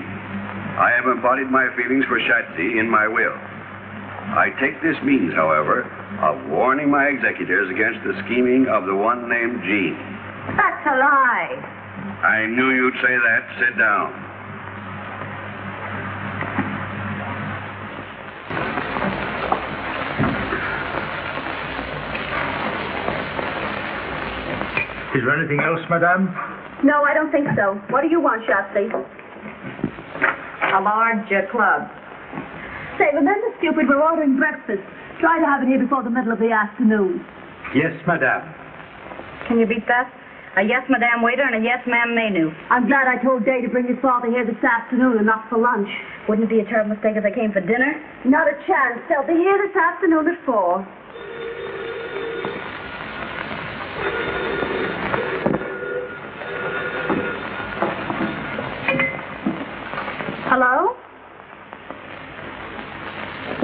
I have embodied my feelings for Shatsy in my will. I take this means, however, of warning my executors against the scheming of the one named Jean. That's a lie. I knew you'd say that. Sit down. Is there anything else, madame? No, I don't think so. What do you want, Shotzi? A large club. Say, remember, stupid, we're ordering breakfast. Try to have it here before the middle of the afternoon. Yes, madame. Can you beat that? A yes, madame waiter and a yes, ma'am menu. I'm glad I told Day to bring his father here this afternoon and not for lunch. Wouldn't it be a terrible mistake if they came for dinner? Not a chance. They'll be here this afternoon at 4. Hello?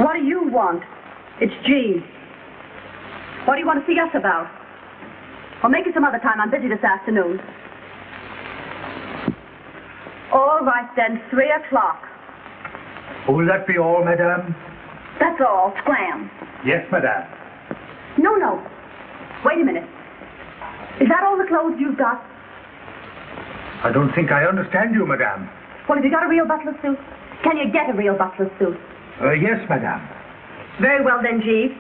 What do you want? It's Jean. What do you want to see us about? Well, make it some other time. I'm busy this afternoon. All right, then. 3 o'clock. Will that be all, madame? That's all. Scram. Yes, madame. No. Wait a minute. Is that all the clothes you've got? I don't think I understand you, madame. Well, have you got a real butler suit? Can you get a real butler suit? Yes, madame. Very well, then, Jeeves.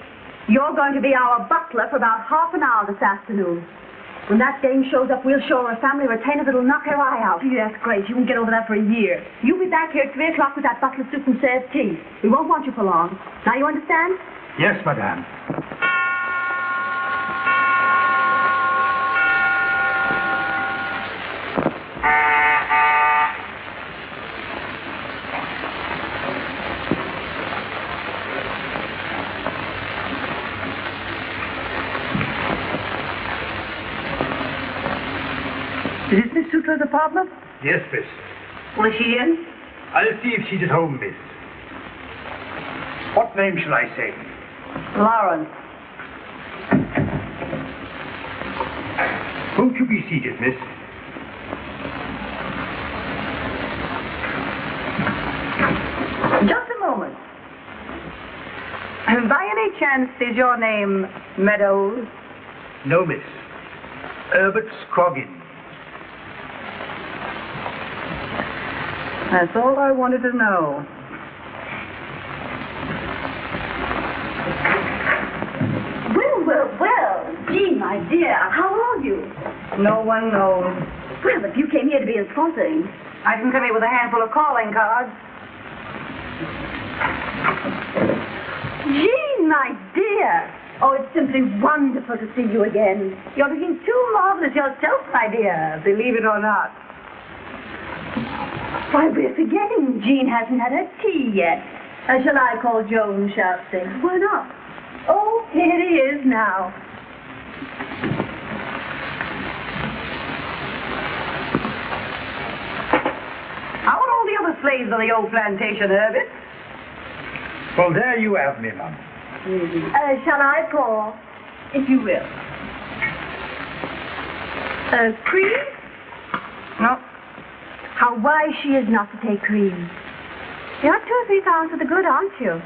You're going to be our butler for about half an hour this afternoon. When that dame shows up, we'll show her a family retainer that'll knock her eye out. Gee, that's great. You won't get over that for a year. You'll be back here at 3 o'clock with that butler suit and serve tea. We won't want you for long. Now you understand? Yes, madame. Is this Miss Sutra's apartment? Yes, miss. Well, is she in? I'll see if she's at home, miss. What name shall I say? Lawrence. Won't you be seated, miss? Just a moment. By any chance, is your name Meadows? No, miss. Herbert Scroggins. That's all I wanted to know. Well. Gee, my dear, how are you? No one knows. Well, if you came here to be insulting. I didn't come here with a handful of calling cards. Jean, my dear. Oh, it's simply wonderful to see you again. You're looking too marvelous yourself, my dear. Believe it or not. Why, we're forgetting Jean hasn't had her tea yet. Shall I call Joan, Shafty? Why not? Oh, here he is now. How are all the other slaves on the old plantation, Herbert? Well, there you have me, ma'am. Shall I call? If you will. Cream? No. How wise she is not to take cream. You're 2 or 3 pounds to the good, aren't you?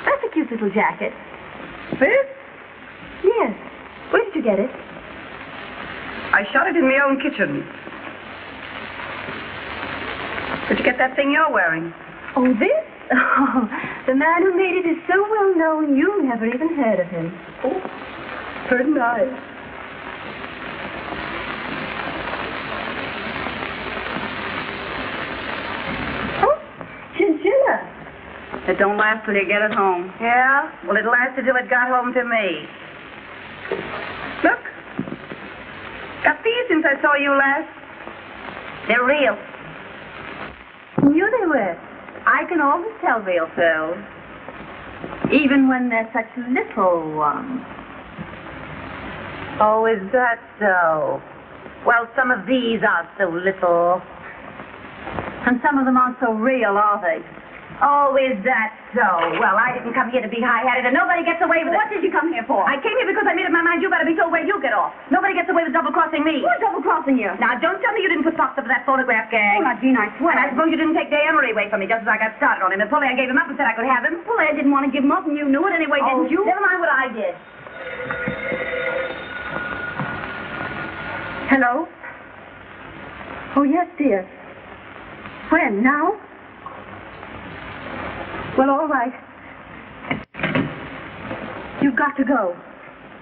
That's a cute little jacket. This? Yes. Where did you get it? I shot it in my own kitchen. Did you get that thing you're wearing? Oh, this? Oh, the man who made it is so well known you never even heard of him. Oh, very nice. Oh, chinchilla. It don't last till you get it home. Yeah? Well, it lasted till it got home to me. Look. Got these since I saw you last. They're real. Knew they were. I can always tell real pearls. Even when they're such little ones. Oh, is that so? Well, some of these are so little. And some of them aren't so real, are they? Oh, is that so? Well, I didn't come here to be high-hatted, and nobody gets away with it. What did you come here for? I came here because I made up my mind you better be told where you get off. Nobody gets away with double-crossing me. Who's double-crossing you? Now, don't tell me you didn't put stops up for that phonograph gang. Oh, now, Jean, I swear. And I suppose you didn't take Day Emery away from me just as I got started on him. And Pauline gave him up and said I could have him. Well, I didn't want to give him up, and you knew it anyway, didn't you? Never mind what I did. Hello? Oh, yes, dear. When? Now? Well, all right. You've got to go.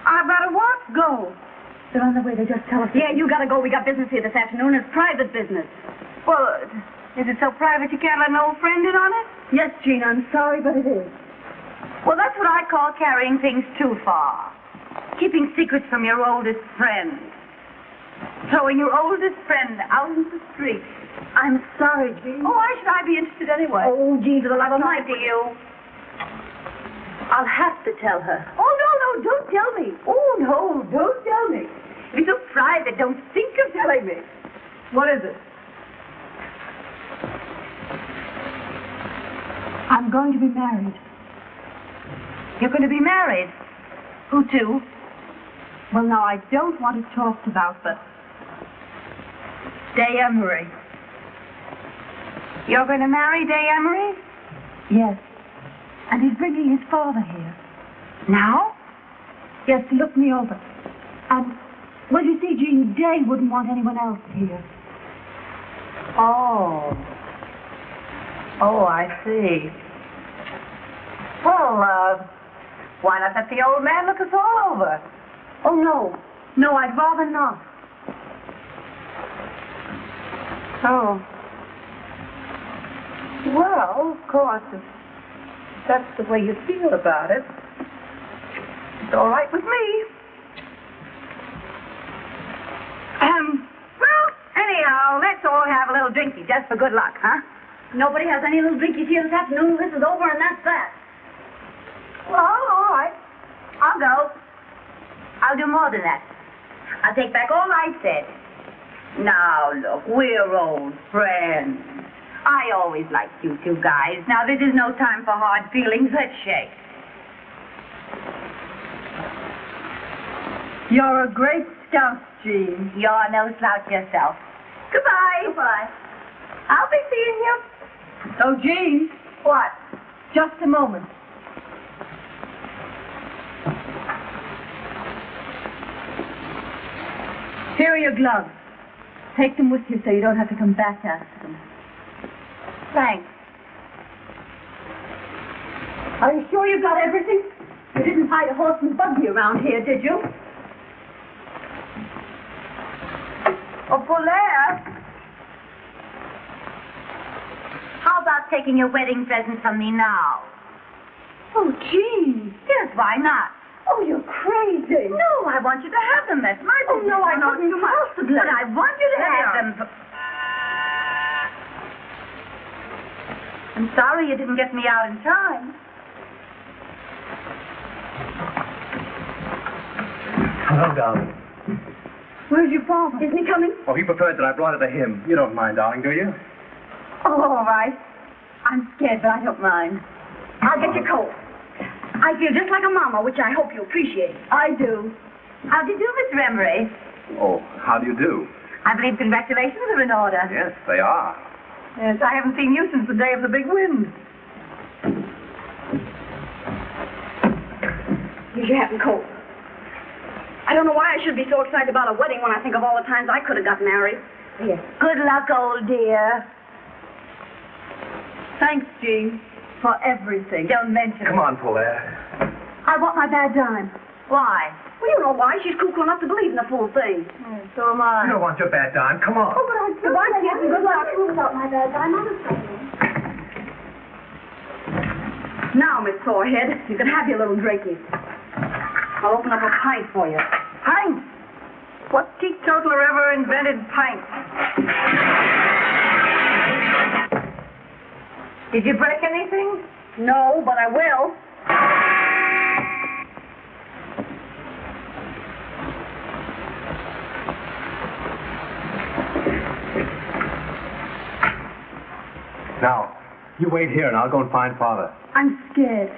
I've got to what? Go. They're on their way. They just telephoned. Yeah, you gotta go. We got business here this afternoon. It's private business. Well, is it so private you can't let an old friend in on it? Yes, Jean, I'm sorry, but it is. Well, that's what I call carrying things too far. Keeping secrets from your oldest friend. Throwing your oldest friend out into the street. I'm sorry, Jean. Oh, why should I be interested anyway? Oh, Jean, for the love of Mike. To you. I'll have to tell her. Oh, no, don't tell me. Oh, no, don't tell me. If it's so private, don't think of telling me. What is it? I'm going to be married. You're going to be married? Who to? Well, now, I don't want it talked about, but... Day Emery. You're going to marry Day Emery? Yes. And he's bringing his father here. Now? Yes, to look me over. And, well, you see, Jean, Day wouldn't want anyone else here. Oh. Oh, I see. Well, why not let the old man look us all over? Oh, no. No, I'd rather not. Oh. Well, of course, if that's the way you feel about it, it's all right with me. Well, anyhow, let's all have a little drinky just for good luck, huh? Nobody has any little drinkies here this afternoon. This is over, and that's that. Well, all right. I'll go. I'll do more than that. I'll take back all I said. Now, look, we're old friends. I always liked you two guys. Now, this is no time for hard feelings. Let's shake. You're a great scout, Jean. You're no slouch yourself. Goodbye. Goodbye. I'll be seeing you. Oh, Jean. What? Just a moment. Here are your gloves. Take them with you so you don't have to come back after them. Thanks. Are you sure you got everything? You didn't hide a horse and buggy around here, did you? Oh, Polaire. How about taking your wedding present from me now? Oh, Jean. Yes, why not? Oh, you're crazy. No, I want you to have them. That's my Oh, no, I not couldn't possibly. But I want you to have them. I'm sorry you didn't get me out in time. Hello, darling. Where's your father? Isn't he coming? Oh, he preferred that I brought it to him. You don't mind, darling, do you? Oh, all right. I'm scared, but I don't mind. I'll get your coat. I feel just like a mama, which I hope you appreciate. I do. How do you do, Mr. Emery? Oh, how do you do? I believe congratulations are in order. Yes, they are. Yes, I haven't seen you since the day of the big wind. Here's your hat and coat. I don't know why I should be so excited about a wedding when I think of all the times I could have got married. Here. Good luck, old dear. Thanks, Jean, for everything. Don't mention Come it. on, Polaire. I want my bad dime. Why? Well, you know why. She's cuckoo enough to believe in the full thing. So am I. You don't want your bad dime. Come on. But I do. Goodbye, kids, and good luck. Without my bad dime, I'm Now, Miss Sorehead, you can have your little drinkies. I'll open up a pint for you. Pint? What teetotaler ever invented pints? Did you break anything? No, but I will. Now, you wait here and I'll go and find Father. I'm scared.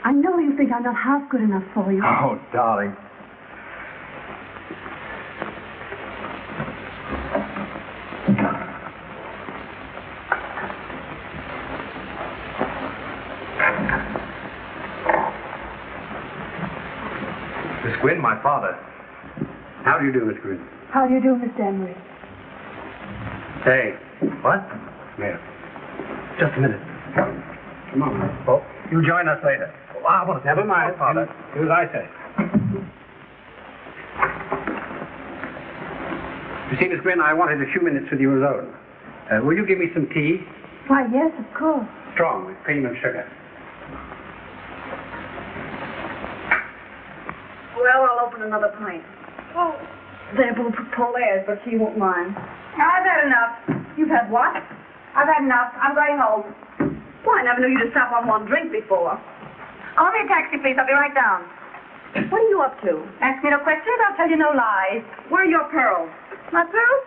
I know you think I'm not half good enough for you. Oh, darling. Miss Gwynn, my father. How do you do, Miss Gwynn? How do you do, Mr. Emery? Hey. What? Yeah. Just a minute. Come on. Oh, you join us later. Oh, I want to... Never mind, Father. Do as I say. You see, Miss Gwynn, I wanted a few minutes with you alone. Will you give me some tea? Why, yes, of course. Strong, with cream and sugar. Well, I'll open another pint. Oh, they're both Paulaire's, but she won't mind. I've had enough. You've had what? I've had enough. I'm going home. Well, I never knew you to stop on one drink before. Call me a taxi, please. I'll be right down. What are you up to? Ask me no questions. I'll tell you no lies. Where are your pearls? My pearls?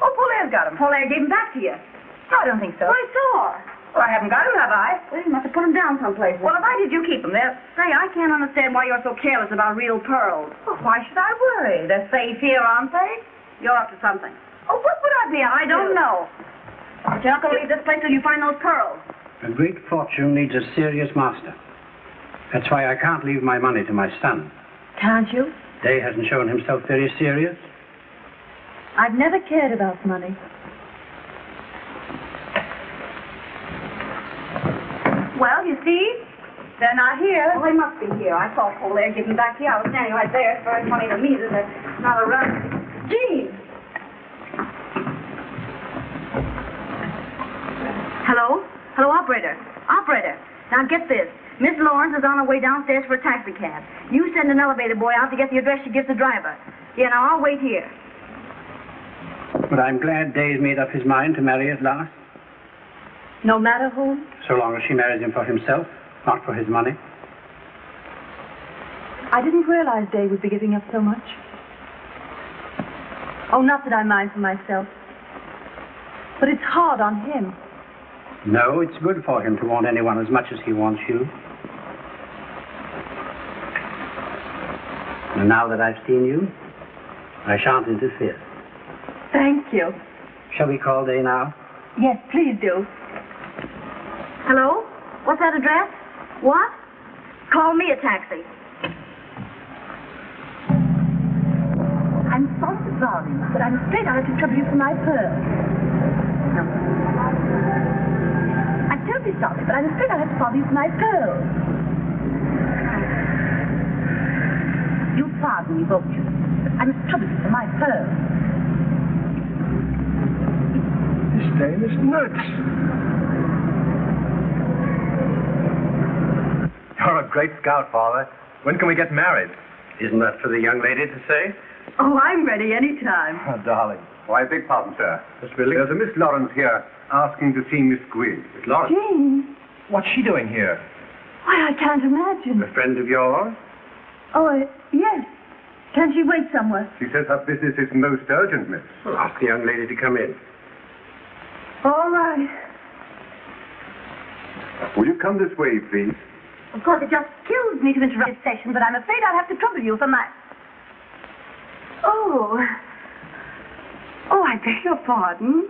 Oh, Paulaire's got them. Paulaire gave them back to you. No, I don't think so. I saw her. Well, I haven't got them, have I? Well, you must have put them down someplace. Well, if I did, you keep them. Say, I can't understand why you're so careless about real pearls. Well, why should I worry? They're safe here, aren't they? You're up to something. Oh, what would I be up I to? don't know. But you're not going to leave this place till you find those pearls. A great fortune needs a serious master. That's why I can't leave my money to my son. Can't you? Day hasn't shown himself very serious. I've never cared about money. Well, you see, they're not here. Well, they must be here. I saw Paulaire give them back to you. I was standing right there. It's very funny to me that they're not around. Jean! Hello? Hello, operator. Operator. Now get this. Miss Lawrence is on her way downstairs for a taxi cab. You send an elevator boy out to get the address she gives the driver. Yeah, now I'll wait here. But I'm glad Day's made up his mind to marry at last. No matter whom? So long as she marries him for himself, not for his money. I didn't realize Day would be giving up so much. Oh, not that I mind for myself. But it's hard on him. No, it's good for him to want anyone as much as he wants you. And now that I've seen you, I shan't interfere. Thank you. Shall we call Day now? Yes, please do. Hello? What's that address? What? Call me a taxi. I'm sorry to bother you, but I'm afraid I'll have to trouble you for my pearls. I'm terribly sorry, but I'm afraid I'll have to bother you for my pearls. You'll pardon me, won't you? But I must trouble you for my pearls. This dame is nuts. You're a great scout, Father. When can we get married? Isn't that for the young lady to say? Oh, I'm ready any time. Oh, darling. Why, beg pardon, sir. Miss Billy? There's a Miss Lawrence here asking to see Miss Gwynn. Miss Lawrence? Jane, What's she doing here? why, I can't imagine. A friend of yours? Oh, yes. Can she wait somewhere? She says her business is most urgent, miss. Well, ask the young lady to come in. All right. Will you come this way, please? Of course, it just kills me to interrupt this session, but I'm afraid I'll have to trouble you for my... Oh, I beg your pardon.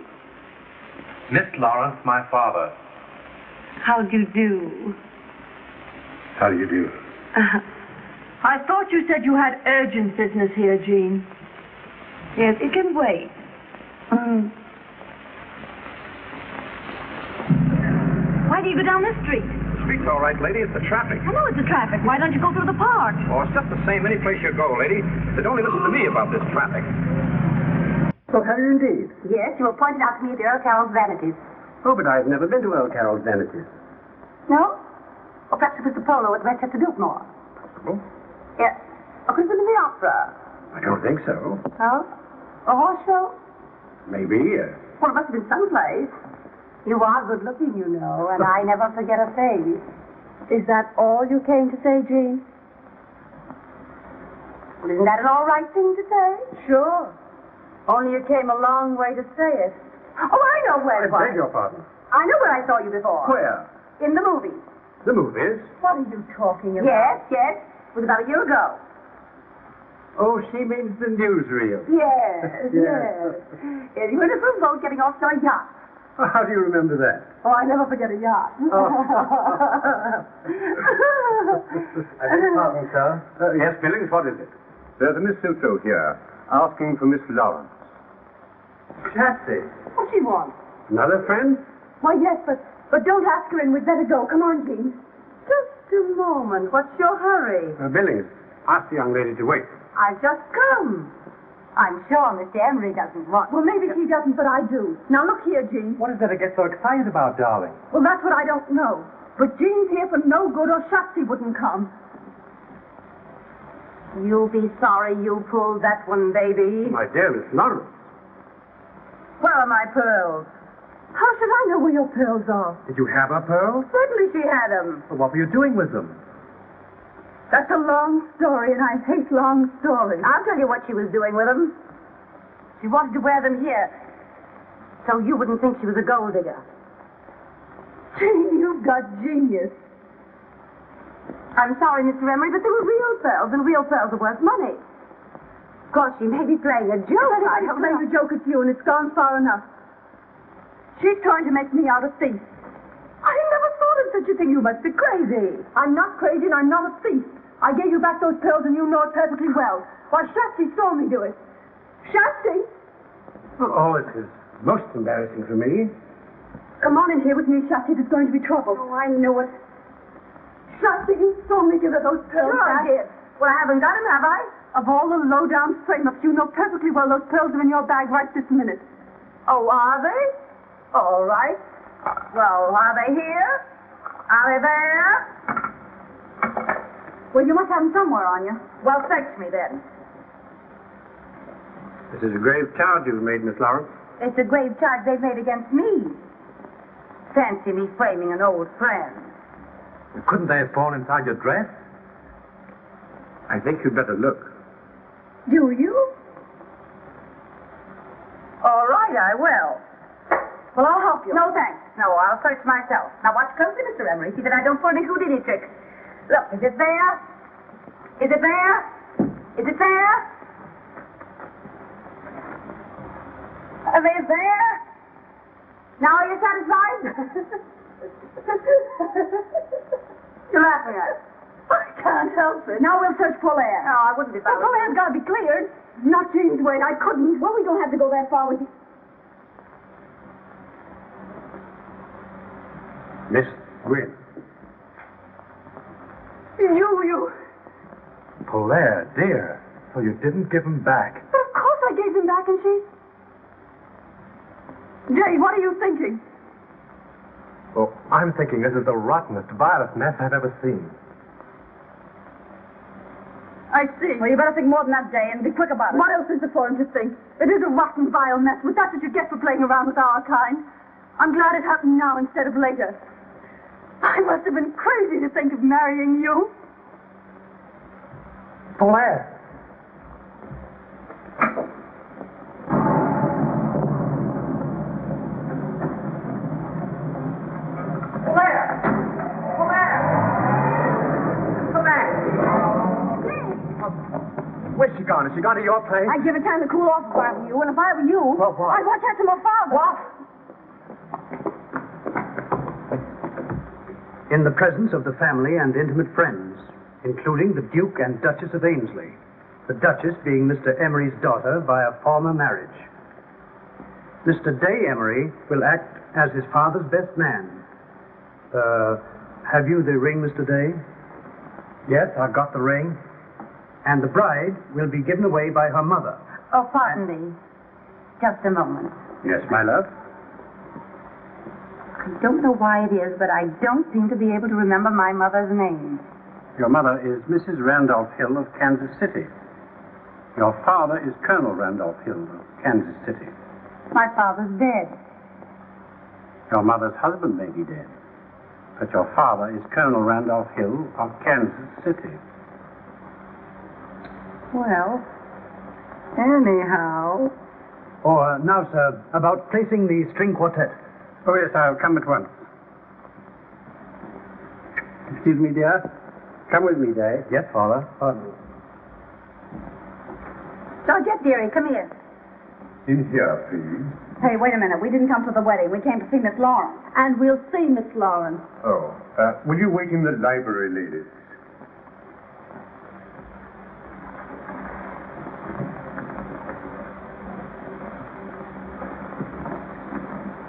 Miss Lawrence, my father. How do you do? How do you do? I thought you said you had urgent business here, Jean. Yes, it can wait. Why do you go down this street? Street's all right, lady. It's the traffic. I know it's the traffic. Why don't you go through the park? Oh, it's just the same any place you go, lady. But only listen to me about this traffic. Oh, have you indeed? Yes, you were pointed out to me at the Earl Carroll's Vanities. Oh, but I've never been to Earl Carroll's Vanities. No? Or perhaps it was the polo at Westchester Biltmore. Possible. Yes. Or could it have been the opera? I don't think so. Oh? A horse show? Maybe. Well, it must have been someplace. You are good looking, you know, and I never forget a face. Is that all you came to say, Jean? Well, isn't that an all right thing to say? Sure. Only you came a long way to say it. Oh, I know where it was. Beg your pardon. I know where I saw you before. Where? In the movies. The movies? What are you talking about? Yes, yes. It was about a year ago. Oh, she means the newsreel. Yes, yes. Yes, you were in a little boat getting off to a yacht. How do you remember that? Oh, I never forget a yacht. I beg pardon, sir. Yes, Billings, what is it? There's a Miss Sutro here asking for Miss Lawrence. Patsy. What she wants? Another friend? Why, yes, but don't ask her in. We'd better go. Come on, Jean. Just a moment. What's your hurry? Billings, ask the young lady to wait. I've just come. I'm sure Mr. Emery doesn't want... Well, maybe he doesn't, but I do. Now, look here, Jean. What is there to get so excited about, darling? Well, that's what I don't know. But Jean's here for no good or Shotzi wouldn't come. You'll be sorry you pulled that one, baby. My dear Miss Lawrence. Where are my pearls? How should I know where your pearls are? Did you have her pearls? Certainly she had them. Well, what were you doing with them? That's a long story, and I hate long stories. I'll tell you what she was doing with them. She wanted to wear them here, so you wouldn't think she was a gold digger. Jean, you've got genius. I'm sorry, Mr. Emery, but they were real pearls, and real pearls are worth money. Of course, she may be playing a joke. I have played a joke at you, and it's gone far enough. She's trying to make me out a thief. I never thought of such a thing. You must be crazy. I'm not crazy, and I'm not a thief. I gave you back those pearls, and you know it perfectly well. Why, Shotzi saw me do it. Shotzi! Oh, it is most embarrassing for me. Come on in here with me, Shotzi. There's going to be trouble. Oh, I know it. Shotzi, you saw me give her those pearls Sure back. I did. Well, I haven't got them, have I? Of all the low-down frame-ups, you know perfectly well those pearls are in your bag right this minute. Oh, are they? All right. Well, are they here? Are they there? Well, you must have them somewhere on you. Well, search me then. This is a grave charge you've made, Miss Lawrence. It's a grave charge they've made against me. Fancy me framing an old friend. Couldn't they have fallen inside your dress? I think you'd better look. Do you? All right, I will. Well, I'll help you. No, thanks. No, I'll search myself. Now, watch closely, Mr. Emery. See that I don't pull any Houdini tricks. Look, is it there? Is it there? Is it there? Are they there? Now are you satisfied? You're laughing at it. I can't help it. Now we'll search Polaire. No, I wouldn't be bothered. Polaire's got to be cleared. Not Jean's way. I couldn't. Well, we don't have to go that far with you. Miss Gwynn. You. Polaire, dear. So you didn't give them back. But of course I gave them back, and she... Jay, what are you thinking? Oh, I'm thinking this is the rottenest, vilest mess I've ever seen. I see. Well, you better think more than that, Jay, and be quick about it. What else is there for him to think? It is a rotten, vile mess, but that's what you get for playing around with our kind. I'm glad it happened now instead of later. I must have been crazy to think of marrying you. Polaire. Where's she gone? Has she gone to your place? I'd give it time to cool off if I were you, and if I were you, Well, what? I'd watch out for my father. What? In the presence of the family and intimate friends, including the Duke and Duchess of Ainsley, the Duchess being Mr. Emery's daughter by a former marriage. Mr. Day Emery will act as his father's best man. Have you the ring, Mr. Day? Yes, I've got the ring. And the bride will be given away by her mother. Oh, pardon me. Just a moment. Yes, my love? I don't know why it is, but I don't seem to be able to remember my mother's name. Your mother is Mrs. Randolph Hill of Kansas City. Your father is Colonel Randolph Hill of Kansas City. My father's dead. Your mother's husband may be dead, but your father is Colonel Randolph Hill of Kansas City. Well, anyhow... Now, sir, about placing the string quartet. Oh, yes, I'll come at once. Excuse me, dear. Come with me, Day. Yes, Father. Pardon me. Georgette, dearie, come here. In here, please. Hey, wait a minute. We didn't come to the wedding. We came to see Miss Lawrence. And we'll see Miss Lawrence. Oh, will you wait in the library, ladies?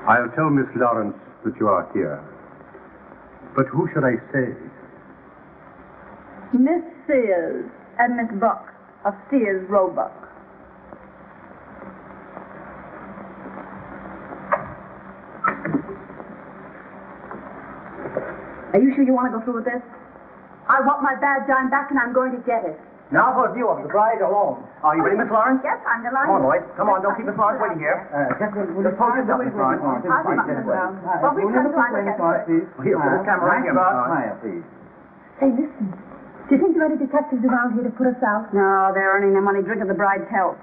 I'll tell Miss Lawrence that you are here. But who should I say? Miss Sears and Miss Buck of Sears Roebuck. Are you sure you want to go through with this? I want my bad dime back, and I'm going to get it. Now for a view of the bride alone. Are you ready, Miss Lawrence? Yes, I'm delighted. Come on, boys. Come on, don't keep Miss Lawrence waiting here. Just hold yourself, Miss Lawrence. Well, we can find a Here, put this camera right here, Miss Lawrence. please. Hey, listen. Do you think there are any detectives around here to put us out? No, they're earning their money drinking the bride's health.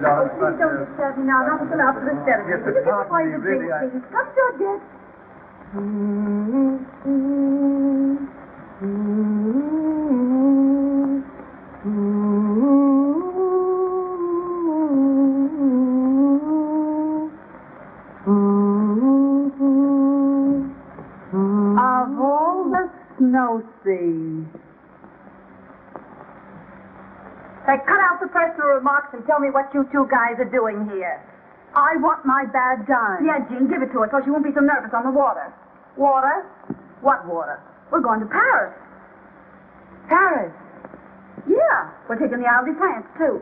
Please don't disturb me now. Not until after the ceremony. Yes, Will you give us pardon wine me, to drink, really, please? Come, Georgette. Of all the snow seas. Say, cut out the personal remarks and tell me what you two guys are doing here. I want my bad dime. Yeah, Jean, give it to us so she won't be so nervous on the water. Water? What water? We're going to Paris. Paris. Yeah, we're taking the Isle de France, too.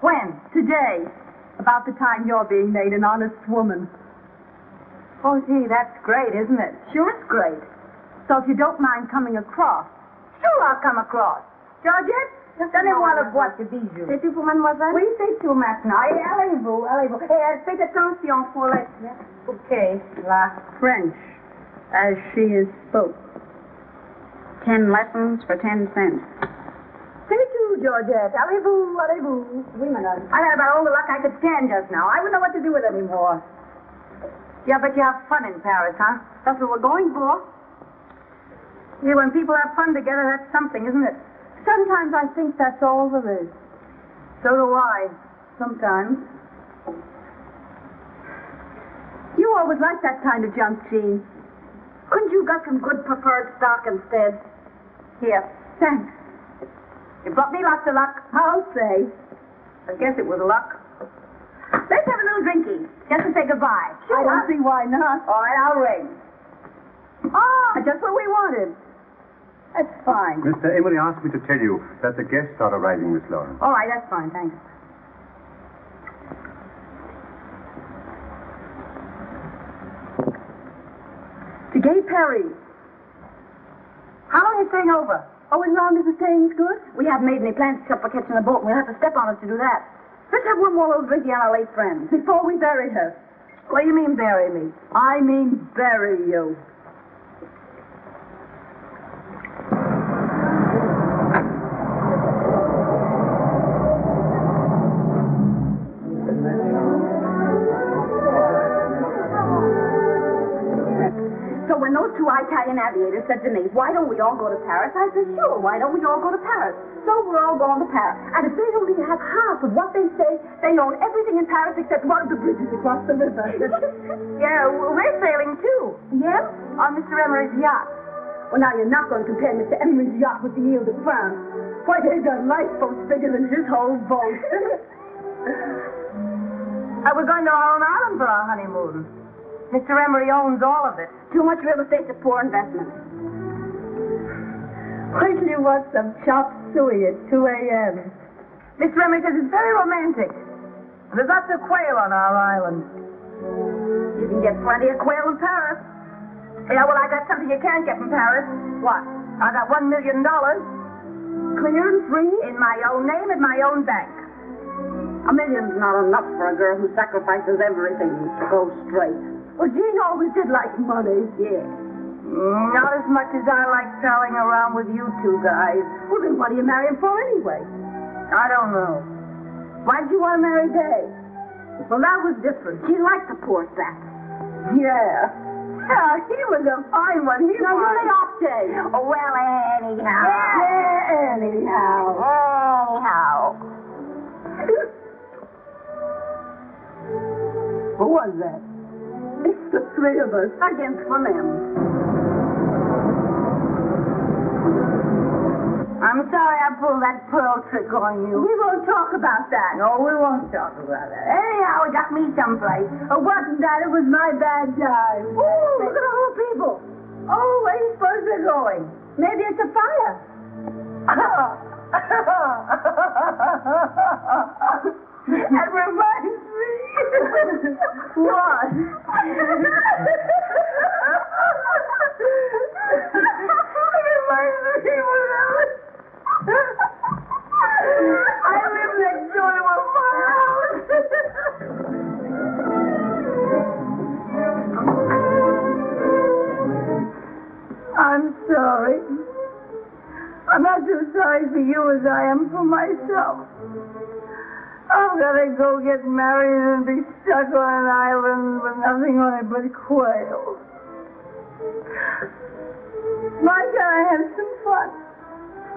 When? Today. About the time you're being made an honest woman. Oh, gee, that's great, isn't it? Sure, it's great. So if you don't mind coming across. Sure, I'll come across. Georgette, donnez-moi le boîte de bijoux. C'est tout pour mademoiselle? Oui, c'est tout maintenant. Et allez-vous, allez-vous. Et faites attention pour les... Okay, là. French, as she is spoke. 10 lessons for 10 cents. C'est tout, Georgette. Allez-vous, allez-vous. Oui, madame. I had about all the luck I could stand just now. I wouldn't know what to do with it anymore. Yeah, but you have fun in Paris, huh? That's what we're going for. Yeah, when people have fun together, that's something, isn't it? Sometimes I think that's all there is. So do I. Sometimes. You always liked that kind of junk, Jean. Couldn't you got some good preferred stock instead? Here. Thanks. You brought me lots of luck. I'll say. I guess it was luck. Let's have a little drinky, just to say goodbye. Sure. I don't see why not. All right, I'll ring. Oh, just what we wanted. That's fine. Mr. Emery asked me to tell you that the guests are arriving, Miss Lawrence. All right, that's fine, thanks. To Gay Perry. How long are you staying over? Oh, as long as the staying's good? We haven't made any plans except for catching a boat, and we'll have to step on us to do that. Let's have one more little drinky on our late friends. Before we bury her. What do you mean, bury me? I mean bury you. So when those two Italian aviators said to me, why don't we all go to Paris? I said, sure, why don't we all go to Paris? So we're all going to Paris. And if they only have half of what they say, they own everything in Paris except one of the bridges across the river. Yeah, we're sailing too. Yeah? On Mr. Emery's yacht. Well, now you're not going to compare Mr. Emery's yacht with the Ile de France. Why, they've got lifeboats bigger than his whole boat. We're going to Long Island for our honeymoon. Mr. Emery owns all of it. Too much real estate to poor investment. Wait till you want some chopped suey at 2 a.m. Mr. Emery says it's very romantic. There's lots of quail on our island. You can get plenty of quail in Paris. Yeah, well, I got something you can't get from Paris. What? I got $1 million. Clear and free? In my own name, in my own bank. $1 million's not enough for a girl who sacrifices everything to go straight. Well, Jean always did like money. Yeah. Not as much as I like prowling around with you two guys. Well, then what do you marry him for anyway? I don't know. Why did you want to marry Day? Well, that was different. She liked the poor sap. Yeah. Yeah, he was a fine one. He now, was. lay off, Day. Oh, well, anyhow. Yeah, anyhow. Anyhow. Who was that? It's the three of us against the men. I'm sorry I pulled that pearl trick on you. We won't talk about that. No, we won't talk about that. Anyhow, it got me someplace. It wasn't that. It was my bad time. Ooh, look at all the people. Oh, where do you suppose they're going? Maybe it's a fire. That reminds me. What? for you as I am for myself. I'm gonna go get married and be stuck on an island with nothing on it but quail. Why can't I have some fun?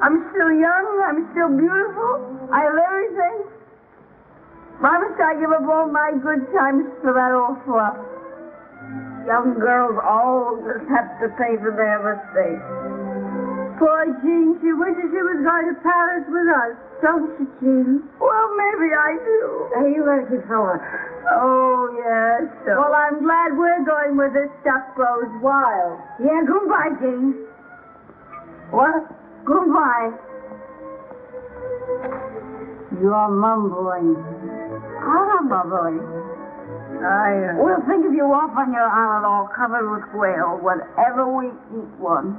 I'm still young, I'm still beautiful, I have everything. Why must I give up all my good times for that old fluff? Young girls all just have to pay for their mistakes. Poor Jean, she wishes she was going to Paris with us, don't you, Jean? Well, maybe I do. Hey, you better keep going. Oh, yes. Well, I'm glad we're going where this stuff grows wild. Yeah, goodbye, Jean. What? Goodbye. You're mumbling. I'm not mumbling. We'll think of you off on your island all covered with quail whenever we eat one.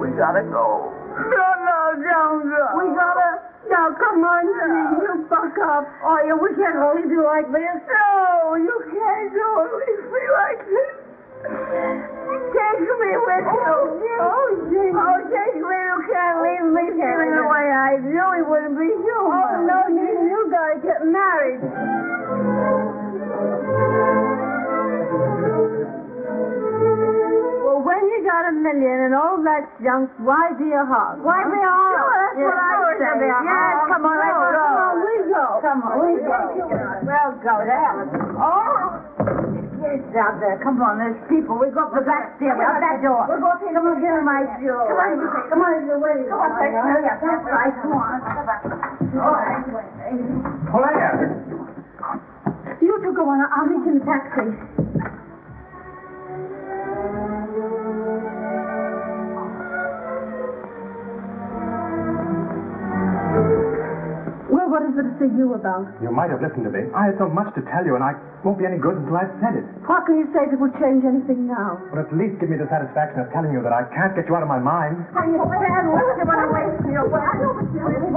We gotta go. No, don't go. We gotta... Now, come on, Jean, you buck up. Oh, yeah, we can't leave you like this. No, you can't go and leave me like this. Take me with you. Oh, Jean. Oh, take me. You can't leave me feeling the way I do. It wouldn't be human. Oh, no, Jean, you gotta get married. Well, when you got $1 million and all that junk, why be a hog? Why be a hog? That's what I say. Yes, come on, let's go. Come on, we go. Come on, we go. Well, go to hell. Oh! Yes, out there. Come on, there's people. We go up the back stairway, out that door. We're going to Come on, get in my shoe. Come on, you're waiting. Come on, that's right. Come on. All right. Claire! You two go on. I'll meet you in the taxi. Well, what is it to see you about? You might have listened to me. I had so much to tell you, and I won't be any good until I've said it. What can you say that will change anything now? But at least give me the satisfaction of telling you that I can't get you out of my mind. Are you stand? What's the one away from your way? I know what you're doing.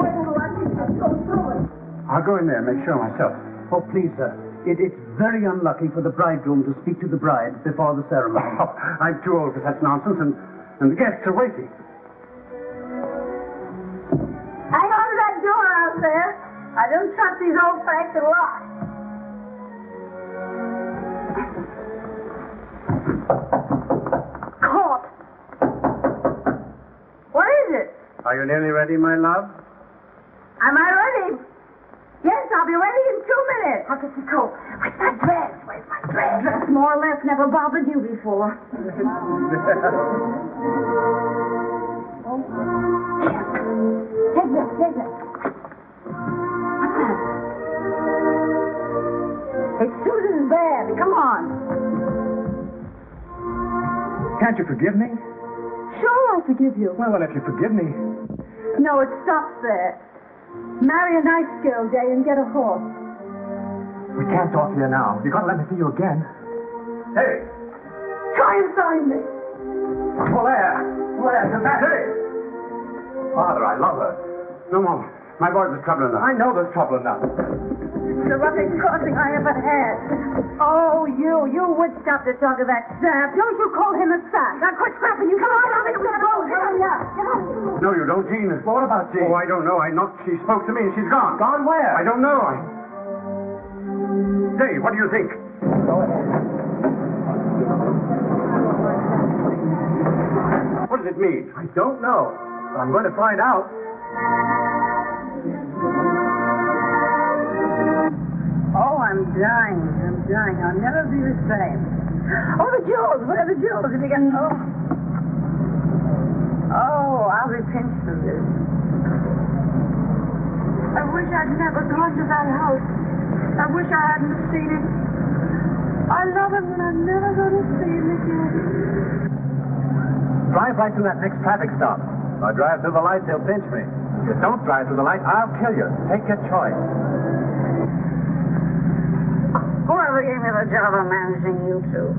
Go through it. I'll go in there and make sure myself. Oh, please, sir. It's very unlucky for the bridegroom to speak to the bride before the ceremony. Oh, I'm too old for such nonsense, and the guests are waiting. Hang on to that door out there. I don't trust these old-fashioned locks. Caught. What is it? Are you nearly ready, my love? Am I ready? Yes, I'll be ready in 2 minutes. How does it go? Where's my dress? Where's my dress? Dress more or less never bothered you before. Take this, take this. What's that? It's Susan's bed. Come on. Can't you forgive me? Sure, I'll forgive you. Well, if you forgive me... No, it stops there. Marry a nice girl, Day, and get a horse. We can't talk here now. You've got to let me see you again. Hey! Try and find me. Claire! Claire, come back! Hey! Father, I love her. No, Mom. My boys are trouble enough. I know there's trouble enough. It's the roughest crossing I ever had. Oh, you would stop to talk of that sap. Don't you call him a sap. Now quit snapping. You come on, I'll make him go. Hurry up. Get on. No, you don't, Jean. What about Jean? Oh, I don't know. She spoke to me and she's gone. Gone where? I don't know. Say, what do you think? Go ahead. What does it mean? I don't know. I'm going to find out. Oh, I'm dying. I'll never be the same. Oh, the jewels. Where are the jewels? If you get... Oh, I'll be pinched from this. I wish I'd never gone to that house. I wish I hadn't seen it. I love him and I'm never going to see him again. Drive right through that next traffic stop. If I drive through the lights, they'll pinch me. If you don't drive through the lights, I'll kill you. Take your choice. Whoever gave me the job of managing you two?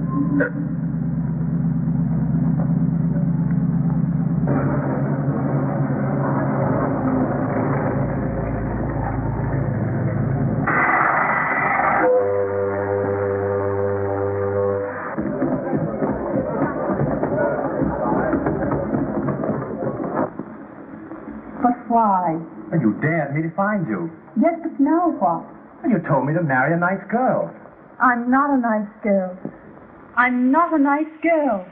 But why? And you dared me to find you. Yes, but now what? And you told me to marry a nice girl. I'm not a nice girl. I'm not a nice girl.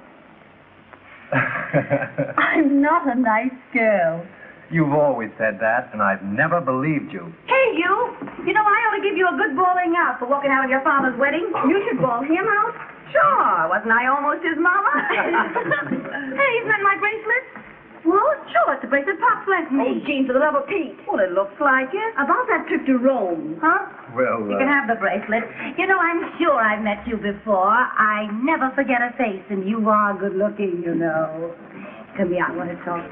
I'm not a nice girl. You've always said that, and I've never believed you. Hey, you! You know, I ought to give you a good bawling out for walking out of your father's wedding. You should bawl him out. Sure. Wasn't I almost his mama? Hey, isn't that my bracelet? Well, sure, it's the bracelet Pop's left me. Oh, Jean, for the love of Pete. Well, it looks like it. About that trip to Rome. Huh? Well, You can have the bracelet. You know, I'm sure I've met you before. I never forget a face, and you are good looking, you know. Come here, I want to talk.